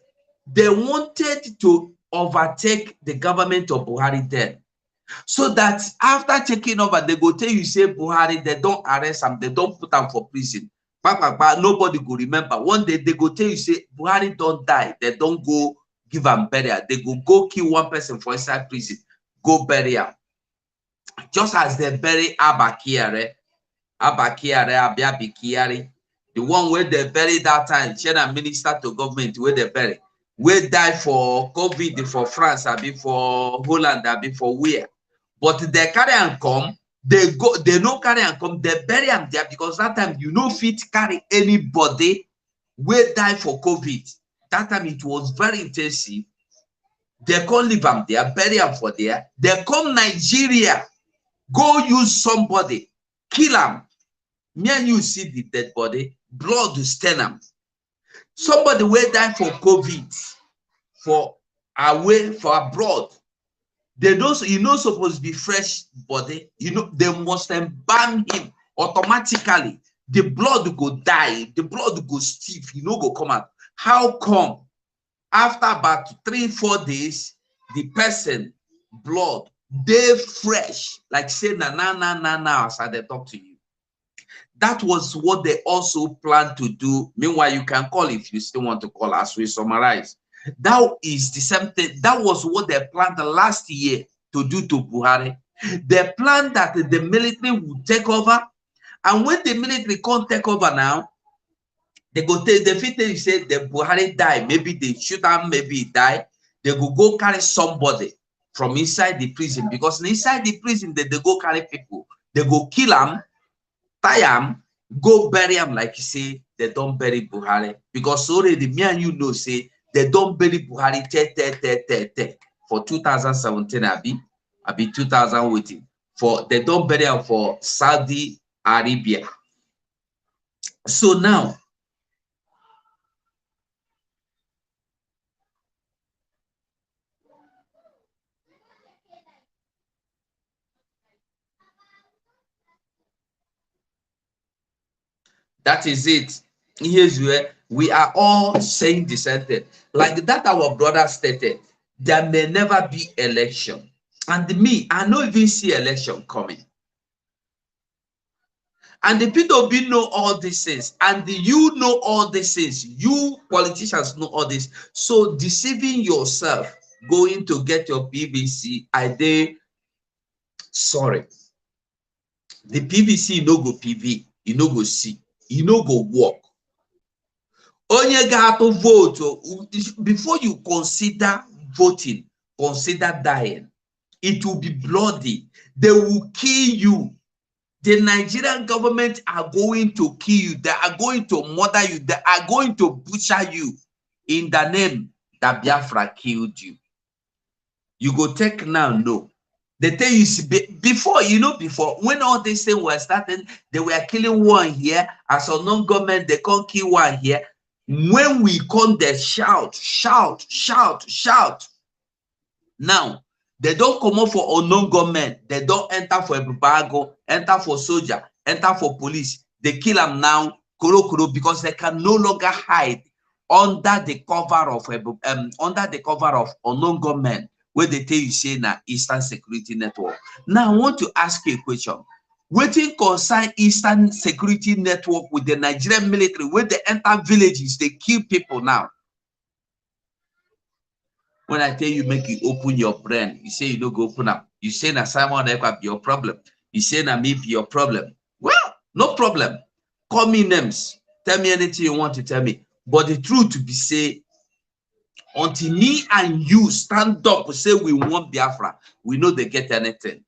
They wanted to overtake the government of Buhari then, so that after taking over, they go tell you, say Buhari, they don't arrest him, they don't put him for prison. Nobody could remember. One day they go tell you, say Buhari don't die, they don't go give him burial. They go kill one person for inside prison, go bury him. Just as they bury Abba Kyari, the one where they buried that time, China minister to government, where they bury, where die for COVID for France, for Holland, for where. But they carry and come. They no carry and come, they bury them there because that time you no fit carry anybody where die for COVID. That time it was very intensive. They can't leave them there, bury them for there. They come Nigeria, go use somebody, kill them. Me and you see the dead body, blood to stain them. Somebody where die for COVID, for away for abroad. They don't, you know, supposed to be fresh body. You know, they must embalm him automatically. The blood go die, the blood go stiff, you know, go come out. How come after about 3-4 days, the person blood they fresh, like say na as I talk to you? That was what they also planned to do. Meanwhile, you can call if you still want to call as we summarize. That is the same thing. That was what they planned last year to do to Buhari. They planned that the military would take over. And when the military can't take over now, they go take the fit. You say the Buhari die. Maybe they shoot him, maybe he die. They go carry somebody from inside the prison. Because inside the prison, they go carry people. They go kill them, tie them, go bury them like you say, they don't bury Buhari. Because already me and you know, say, they don't bury Buhari for 2017, abi 2018. For they don't bury him for Saudi Arabia. So now, that is it. Here's where we are all saying the same thing. Like that our brother stated, there may never be election. And me, I don't even see election coming. And the PWB know all these things. And you know all these things. You politicians know all this. So deceiving yourself, going to get your PVC, sorry. The PVC no go PV, you no go see, you no go walk. Only got to vote. Before you consider voting, consider dying. It will be bloody. They will kill you. The Nigerian government are going to kill you. They are going to murder you. They are going to butcher you in the name that Biafra killed you. You go take now, no. They tell you before, you know, before when all these things were starting, they were killing one here. As a non-government, they can't kill one here. When we come, they shout, shout, shout, shout. Now, they don't come up for unknown government. They don't enter for a Bubago, enter for soldier, enter for police. They kill them now, because they can no longer hide under the cover of unknown government, where they tell you say na Eastern Security Network. Now I want to ask you a question. Waiting concern Eastern Security Network with the Nigerian military, where they enter villages, they kill people now. When I tell you, make you open your brain, you say you don't go open up. You say na Simon Ekpa be your problem. You say na me be your problem. Well, no problem. Call me names. Tell me anything you want to tell me. But the truth to be say, until me and you stand up and say we want Biafra, we know they get anything.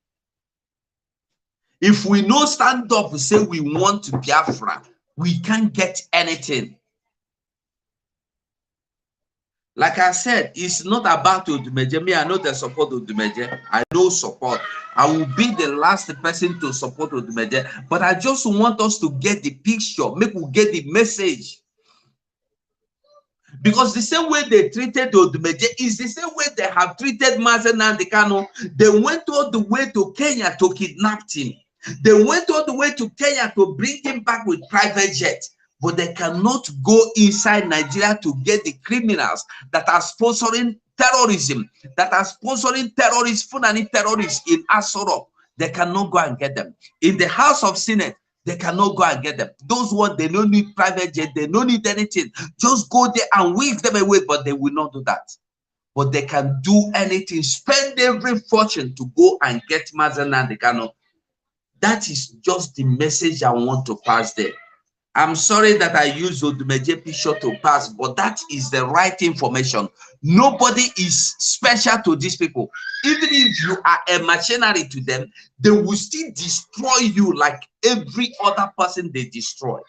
If we no stand up and say we want to Biafra, we can't get anything. Like I said, it's not about Odumeje. Me, I know they support Odumeje. I know support. I will be the last person to support Odumeje. But I just want us to get the picture, make we get the message. Because the same way they treated Odumeje is the same way they have treated Mazi Nnamdi Kanu. They went all the way to Kenya to kidnap him. They went all the way to Kenya to bring him back with private jet. But they cannot go inside Nigeria to get the criminals that are sponsoring terrorism, that are sponsoring terrorists, Fulani terrorists in Aso Rock. They cannot go and get them. In the House of Senate, they cannot go and get them. Those ones, they don't need private jet, they don't need anything. Just go there and wave them away, but they will not do that. But they can do anything, spend every fortune to go and get Mazi Nnamdi Kanu. That is just the message I want to pass there. I'm sorry that I use Odumeje picture to pass, but that is the right information. Nobody is special to these people. Even if you are a mercenary to them, they will still destroy you like every other person they destroy.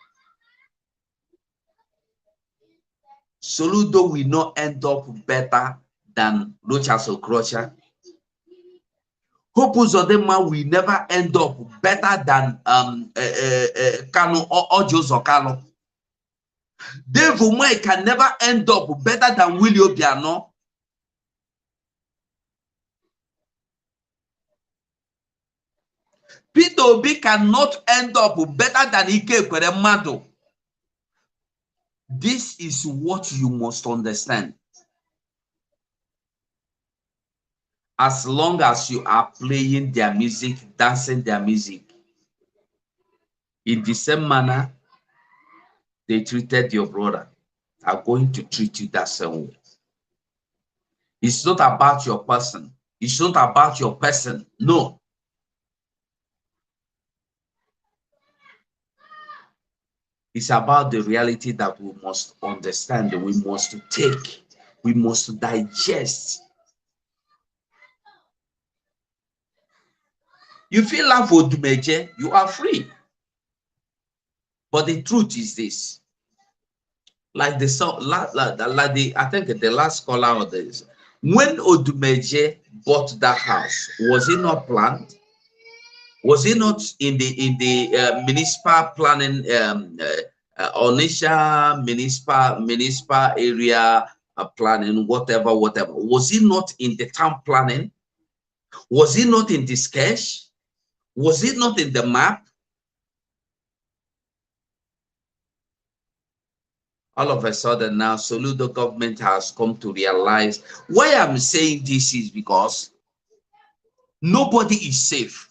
Soludo will not end up better than Rochas Okrocha. Hope Uzodinma will never end up better than Kanu or Ojo Kanu. Dave Umahi can never end up better than Willie Obiano. Peter Obi cannot end up better than Ike Ekweremadu. This is what you must understand. As long as you are playing their music, dancing their music, in the same manner they treated your brother, are going to treat you that same way. It's not about your person. It's not about your person. No. It's about the reality that we must understand, we must take, we must digest. You feel love for Odumeje, you are free. But the truth is this. Like the I think the last caller of this, when Odumeje bought that house, was it not planned? Was it not in the municipal planning, Onisha municipal area planning, whatever? Was it not in the town planning? Was it not in the sketch? Was it not in the map? All of a sudden now, Soludo government has come to realize. Why I'm saying this is because nobody is safe.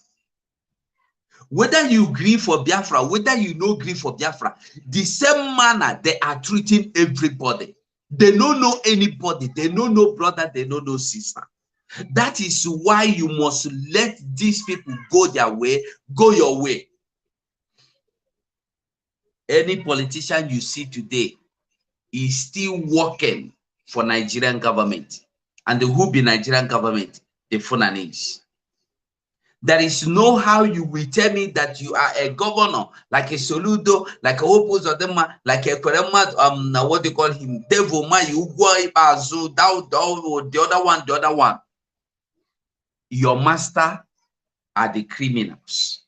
Whether you agree for Biafra, whether you no agree for Biafra, the same manner they are treating everybody. They don't know anybody. They don't know brother. They don't know sister. That is why you must let these people go their way, go your way. Any politician you see today is still working for Nigerian government. And who be Nigerian government? The Funanis. There is no how you will tell me that you are a governor, like a Soludo, like a Opus Odema, like a Ekweremadu, what they call him, Devil Mayu, Ibazu, the other one. Your master are the criminals.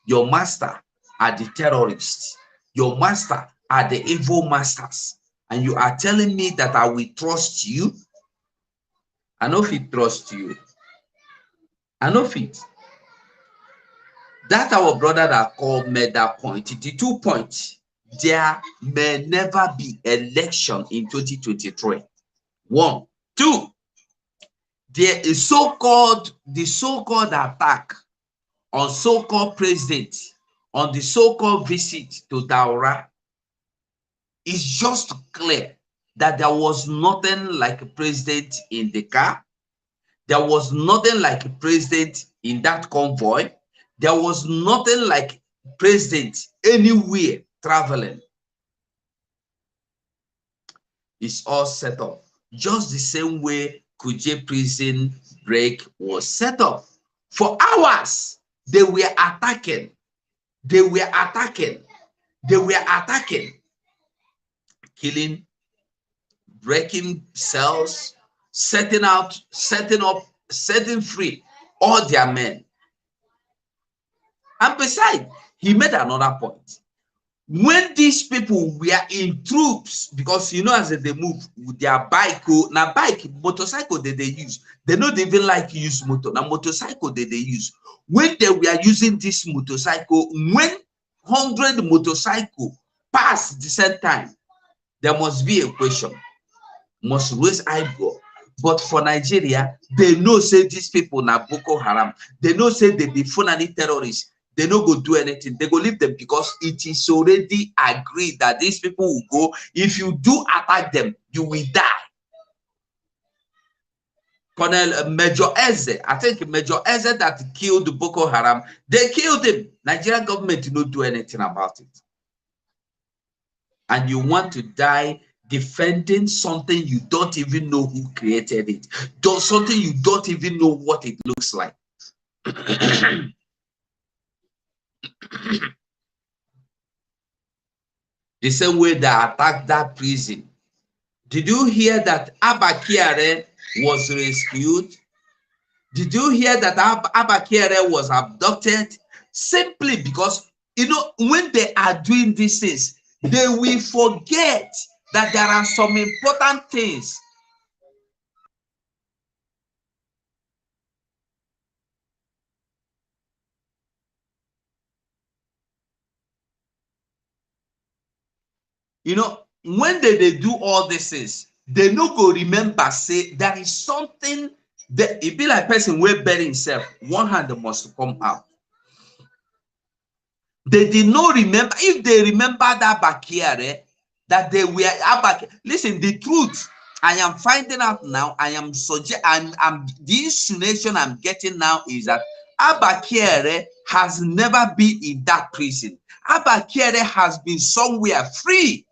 Your master are the terrorists. Your master are the evil masters. And you are telling me that I will trust you? I know if he trust you. I know if it. That our brother that called made that point. The 2 points. There may never be election in 2023. 1. 2. There is the so-called attack on so-called president, on the so-called visit to Daura. It's just clear that there was nothing like a president in the car. There was nothing like a president in that convoy. There was nothing like president anywhere traveling. It's all set up. Just the same way Kuje prison break was set up. For hours, they were attacking. They were attacking. They were attacking. Killing, breaking cells, setting up, setting free all their men. And besides, he made another point. When these people were in troops, because you know, as they move with their bike, now bike, motorcycle that they use, they don't even like to use motor. Now motorcycle that they use. When they were using this motorcycle, when 100 motorcycle pass the same time, there must be a question, must raise eyebrow. But for Nigeria, they know say these people na Boko Haram. They know say they be Fulani terrorists. They no go do anything. They go leave them because it is already agreed that these people will go. If you do attack them, you will die. Colonel Major Eze, I think Major Eze that killed Boko Haram, they killed him. Nigerian government did not do anything about it. And you want to die defending something you don't even know who created it. Something you don't even know what it looks like. The same way they attacked that prison. Did you hear that Abba Kyari was rescued? Did you hear that Abba Kyari was abducted? Simply because, you know, when they are doing these things, they will forget that there are some important things. You know, when they do all these things, they no go remember, say, there is something that it be like person will bury himself. One hand must come out. They did not remember. If they remember that Bakare, that they were Abak. Listen, the truth I am finding out now, I'm the insinuation I'm getting now is that Abakere has never been in that prison. Abakere has been somewhere free.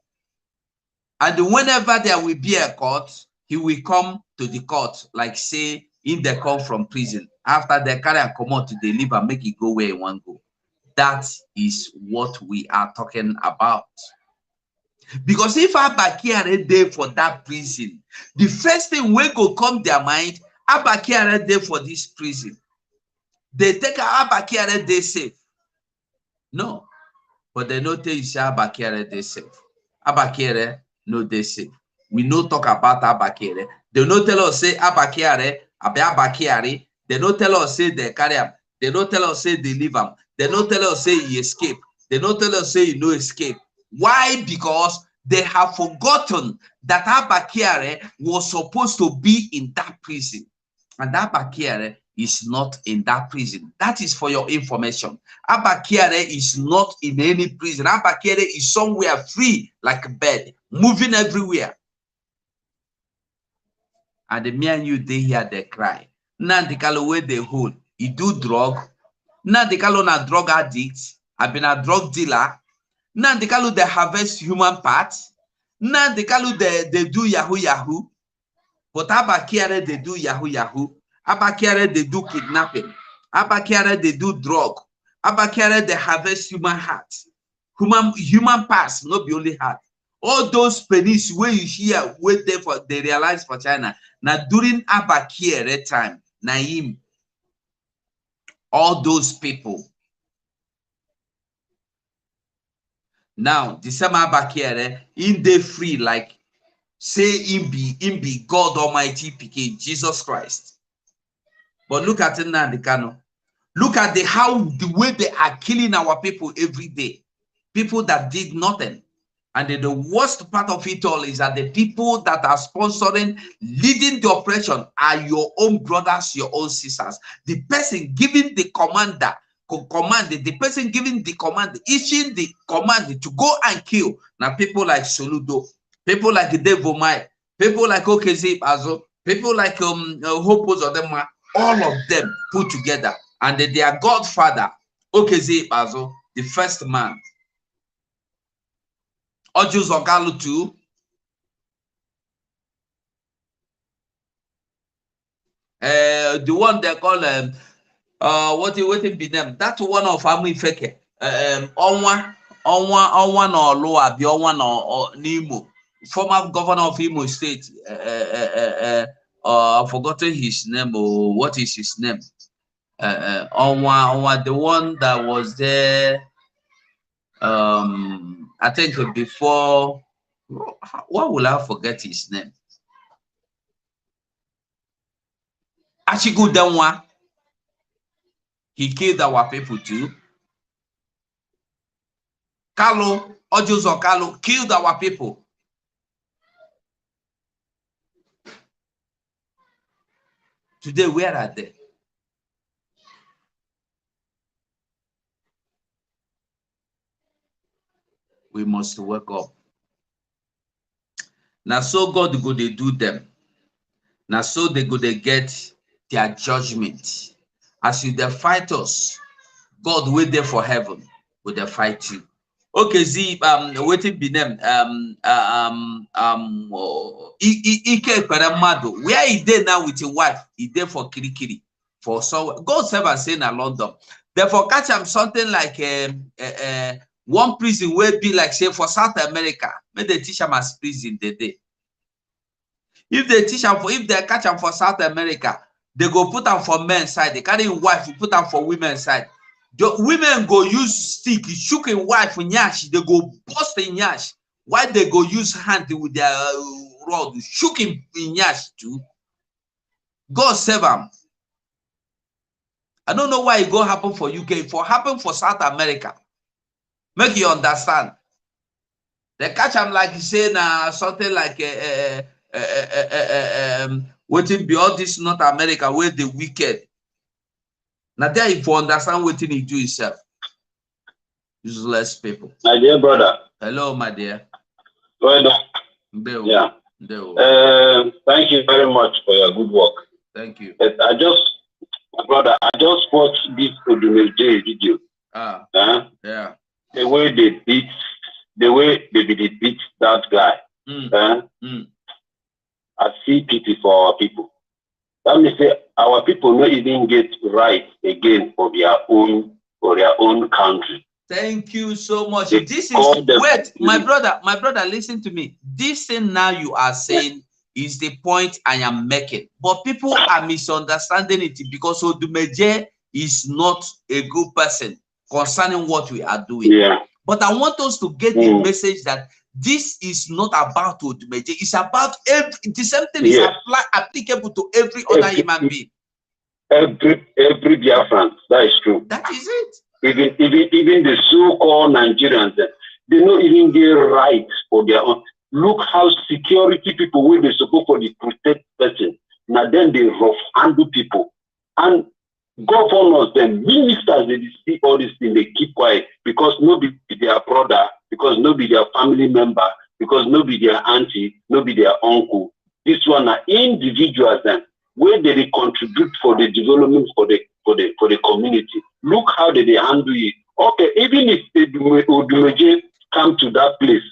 And whenever there will be a court, he will come to the court, like say, in the come from prison. After they carry and come out to deliver, and make it go where he want to go. That is what we are talking about. Because if Abakere there for that prison, the first thing will go come their mind, Abakere there for this prison. They take Abakere there safe. No. But they don't tell you say Abakere they safe. Abakere no they safe. We no talk about Abakere. They no tell us say Abakere, Abakere. They no tell us say they carry him. They don't tell us say they leave him. They don't tell us say he escape. They don't tell us say he no escape. Why? Because they have forgotten that Abakere was supposed to be in that prison. And Abakere is not in that prison. That is for your information. Abakere is not in any prison. Abakere is somewhere free like a bird, moving everywhere. And the me and you, they hear they cry. Now the color where they hold, he do drug. Now the color na drug addict. I've been a drug dealer. Now the color they harvest human parts. Now the color they do yahoo yahoo. But Abakere they do yahoo yahoo. Abakere they do kidnapping. Abakere they do drug. Abakere they harvest human hearts. Human parts, not be only heart. All those pennies where you hear wait there for they realize for China. Now during Abakere time, Naim, all those people. Now, the same Abakere in the free, like say him be God Almighty PK, Jesus Christ. But look at it now, the Kano. Look at the way they are killing our people every day. People that did nothing. And the worst part of it all is that the people that are sponsoring, leading the operation are your own brothers, your own sisters. The person giving the the person giving the command, issuing the command to go and kill. Now people like Soludo, people like Devomai, people like Okezip Azo, people like Hopos or them, all of them put together. And their godfather, Okezip Azo, the first man. Ojus Ogalu too. The one they call what it be them? That one of Amu Feke. Onwa no Loa, the Onwa no Nimo, former governor of Imo State. I've forgotten his name. Or what is his name? Onwa, the one that was there. I think before. Why will I forget his name? Achiku Denwa. He killed our people too. Kalu, Ojozo Kalu killed our people. Today, where are they? We must wake up. Now, so God go they do them. Now, so they go they get their judgment. As you they fight us, God wait there for heaven. Will they fight you? Okay, see, waiting be them. Ike Peramado. Where is there now with your wife? He there for Kirikiri. For so God serve saying in London. Therefore, catch him something like one prison will be like say for South America. May they teach them as prison the day. If they teach them if they catch them for South America, they go put them for men's side. They carry wife, put them for women's side. The women go use stick, shook a wife in yash, they go bust in yash. Why they go use hand with their rod, shook him in yash too? God save them. I don't know why it go happen for UK, for happen for South America. Make you understand. They catch him like he saying something like what it be all this North America where the wicked. Now there if you understand what he do himself. Useless people. My dear brother. Hello, my dear. Brother. Yeah. Thank you very much for your good work. Thank you. I just watched this Odumeje video. Yeah. The way they beat that guy. I see pity for our people. Let me say, our people not even get right again for their own country. Thank you so much. This is wait, my brother, listen to me. This thing now you are saying is the point I am making, but people are misunderstanding it because Odumeje is not a good person concerning what we are doing. Yeah. But I want us to get the message that this is not about Odumeje. It's about the same thing is applicable to every other human being. Every Biafran, that is true. That is it. Even the so-called Nigerians, they don't even get right for their own. Look how security people will be supposed for the protect person. Now then they rough handle people. And governors, then ministers, they see all this thing, they keep quiet because nobody their brother, because nobody their family member, because nobody their auntie, nobody their uncle. This one are individuals then where they contribute for the development for the community. Look how they handle it. Okay, even if Odumeje come to that place,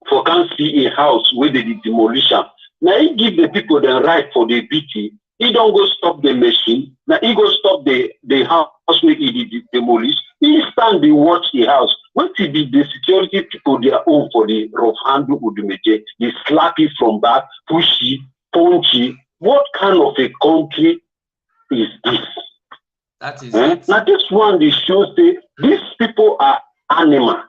for can't see a house where they did demolition. Now he give the people the right for the BT. He don't go stop the machine. Now he go stop the house where he did demolish. He stand and watch the house. What he did the security people their own for the rough handle Odumeje. He slap it from back, pushy, punchy. What kind of a country is this? That is it. Now this one they show say these people are animal.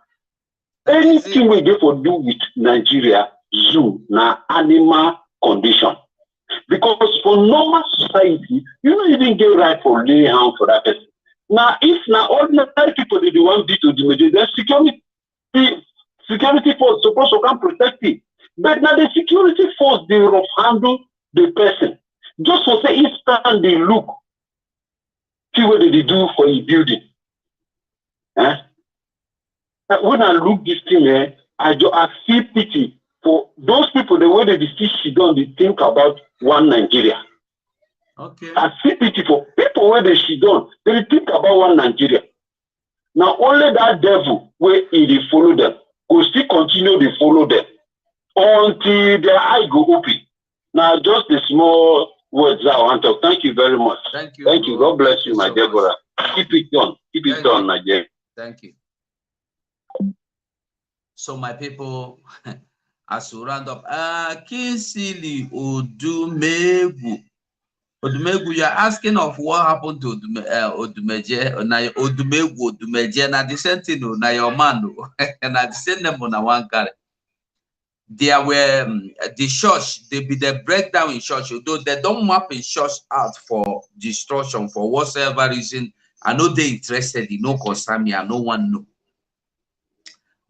Anything we do for do with Nigeria, zoo now animal condition. Because for normal society, you don't even get right for lay hand for that person. Now if now ordinary people they want to do the security force supposed to come protect it. But now the security force they rough handle the person. Just for say each time they look, see what they do for a building. When I look this thing, I feel pity for those people. The way they see she done, they think about one Nigeria. Okay. I feel pity for people where they she done, they think about one Nigeria. Now only that devil where he follow them will still continue to follow them until their eye go open. Now just the small words I want to. Thank you very much. Thank you. Thank you. God bless you, my dear brother. Keep it on. Keep it on, Nigeria. Thank you. So my people, as we round up, Kinsili Odumegu. Odumegu, you're asking of what happened to Odumeje, Odumeje, na the same thing, na your man, and at the same name on one carry. There were the church, they be the breakdown in church, although they don't map in church out for destruction for whatever reason. I know they interested in no concern me, and no one know.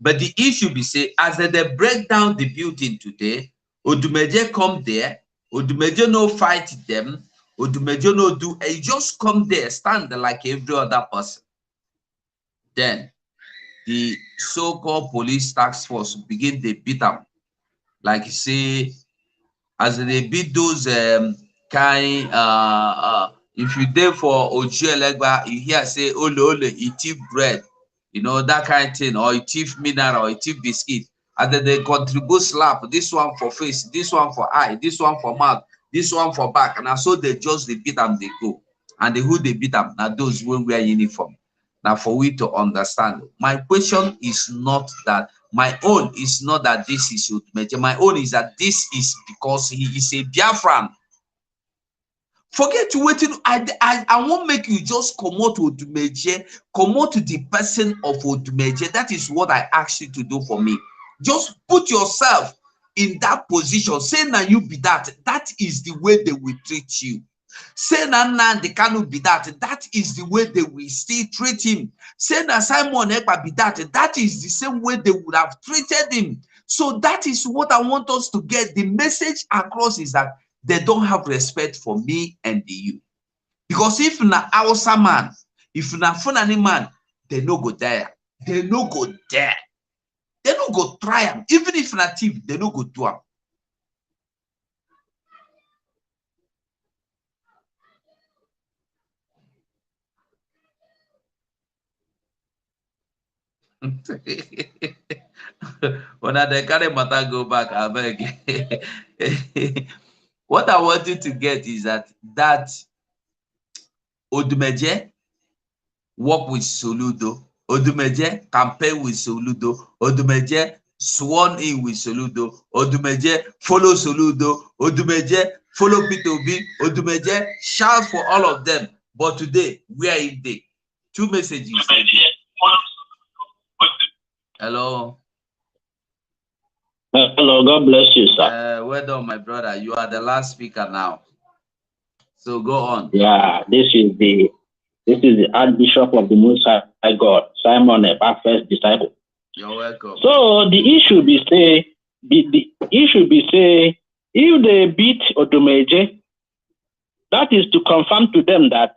But the issue be say, as they break down the building today, Odumeje come there, Odumeje no fight them, Odumeje no do, he just come there, stand there like every other person. Then the so-called police task force begin to beat them. Like you say, as they beat those if you there for Oji Elegba, you hear say ole he thief bread, you know, that kind of thing, or he thief mineral, or he thief biscuit, and then they contribute slap, this one for face, this one for eye, this one for mouth, this one for back, and so they just they beat them, they go. And who they beat them? Now those who wear uniform. Now for we to understand, my question is not that, my own is not that this is Odumeje. My own is that this is because he is a Biafran. Forget to wait. I won't make you just come out to Odumeje, come out to the person of Odumeje. That is what I asked you to do for me. Just put yourself in that position. Say now you be that. That is the way they will treat you. Say Nnamdi Kanu be that. That is the way they will still treat him. Say na Simon Ekpa be that. That is the same way they would have treated him. So that is what I want us to get. The message across is that they don't have respect for me and you. Because if na Hausa man, if na Fulani man, they no go there. They no go there. They no go try him. Even if na thief, they no go do him. When I carry matter go back, I beg. What I wanted to get is that Odumeje work with Soludo. Odumeje campaign with Soludo. Odumeje sworn in with Soludo. Odumeje follow Soludo. Odumeje follow P2B. Odumeje shout for all of them. But today, where is they? Two messages. Hello. Hello, God bless you, sir. Well done, my brother. You are the last speaker now. So go on. Yeah, this is the Archbishop of the Most High God, Simon Ekpa, first disciple. You're welcome. So the issue be say, if they beat Odumeje, that is to confirm to them that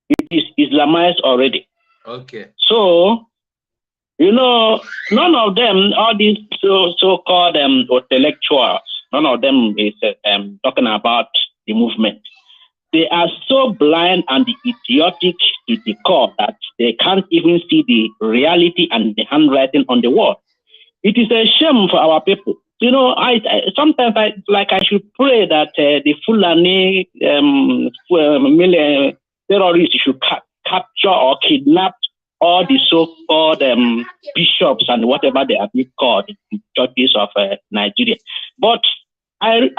it is Islamized already. Okay. So, you know, none of them, all these so-called intellectuals, none of them is talking about the movement. They are so blind and idiotic to the core that they can't even see the reality and the handwriting on the wall. It is a shame for our people. You know, I sometimes I should pray that the Fulani terrorists should capture or kidnap all the so-called bishops and whatever they are being called, the churches of Nigeria. But I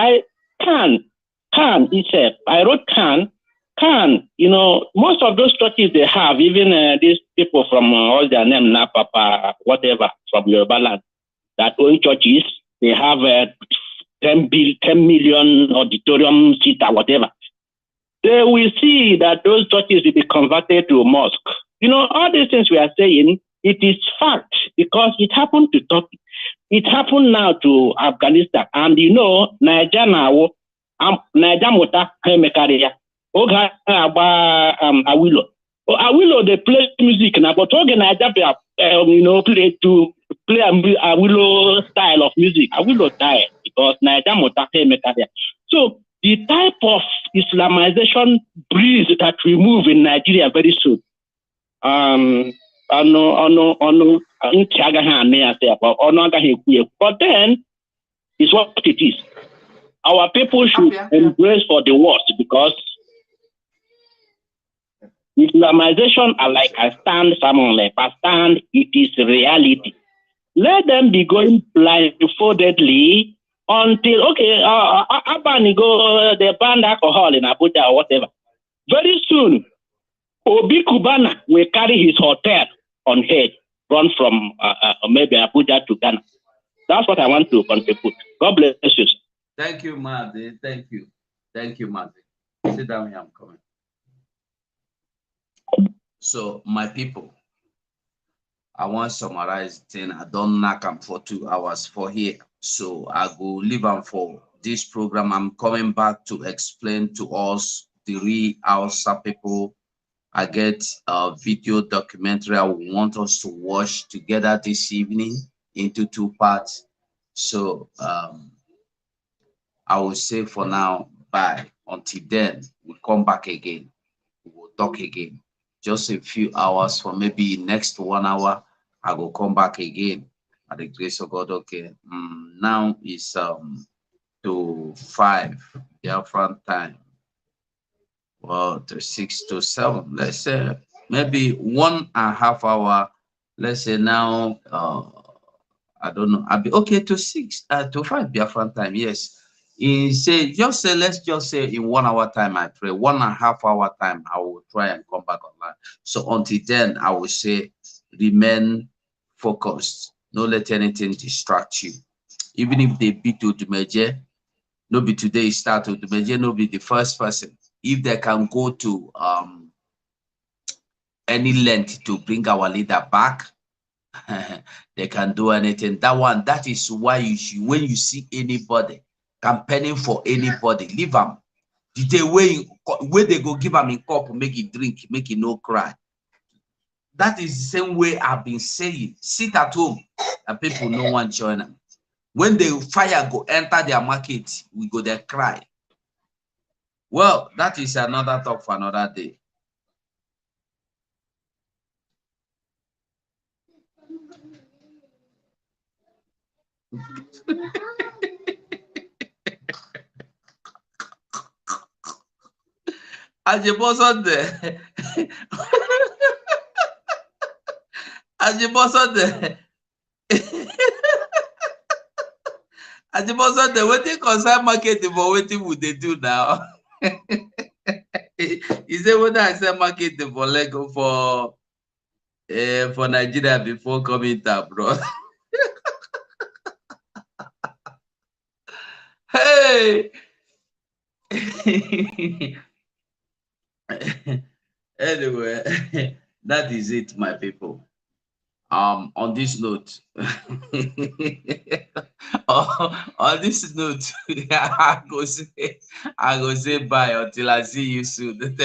wrote can, you know, most of those churches they have, even these people from all their name, Napapa, whatever, from Yoruba land, that own churches, they have 10 million auditorium seat or whatever. They will see that those churches will be converted to a mosque. You know, all these things we are saying, it is fact because it happened to Turkey. It happened now to Afghanistan. And you know, Nigeria now, Nigeria Mota Mekaria, Oga Awilo. Awilo, they play music now, but Oga Nigeria, you know, play Awilo style of music. Awilo died because Nigeria Mota Mekaria. So the type of Islamization breeze that we move in Nigeria very soon. But then it's what it is. Our people should embrace for the worst because Islamization, like I stand, someone like I stand, it is reality. Let them be going blindfoldedly until Abani go they ban alcohol in Abuja or whatever. Very soon, Obi Kubana will carry his hotel on head, run from maybe Abuja to Ghana. That's what I want to contribute. God bless you. Thank you, Mazi. Thank you. Thank you, Mazi. Sit down here, I'm coming. So, my people, I want to summarize the thing. I don't knock them for 2 hours for here. So, I go leave them for this program. I'm coming back to explain to us, the real Hausa people. I get a video documentary I want us to watch together this evening into 2 parts. So, I will say for now, bye. Until then, we'll come back again. We will talk again. Just a few hours, for maybe next 1 hour, I will come back again at the grace of God. Okay. Now it's to 5 Biafran time. Well, to 6 to 7. Let's say maybe 1.5 hour. Let's say now, I don't know. I'll be okay to 6 to 5 Biafran time. Yes. Let's just say in 1 hour time, I pray 1.5 hour time, I will try and come back online. So until then, I will say, remain focused. Don't let anything distract you. Even if they beat Odumeje, no be today start Odumeje, no be the first person. if they can go to any length to bring our leader back, they can do anything. That is why you should, when you see anybody campaigning for anybody, leave them. The day where they go give them a cup, make it drink, make it no cry. That is the same way I've been saying. Sit at home and people no one join them. When the fire go enter their market, we go there cry. Well, that is another talk for another day. As you boss on there, as you boss on there, as you boss on there, what they concern marketing for what would they do now? Is it what I say marketing for Lego for Nigeria before coming to abroad? Hey. Anyway, that is it, my people. On this note, on this note, I go say bye until I see you soon.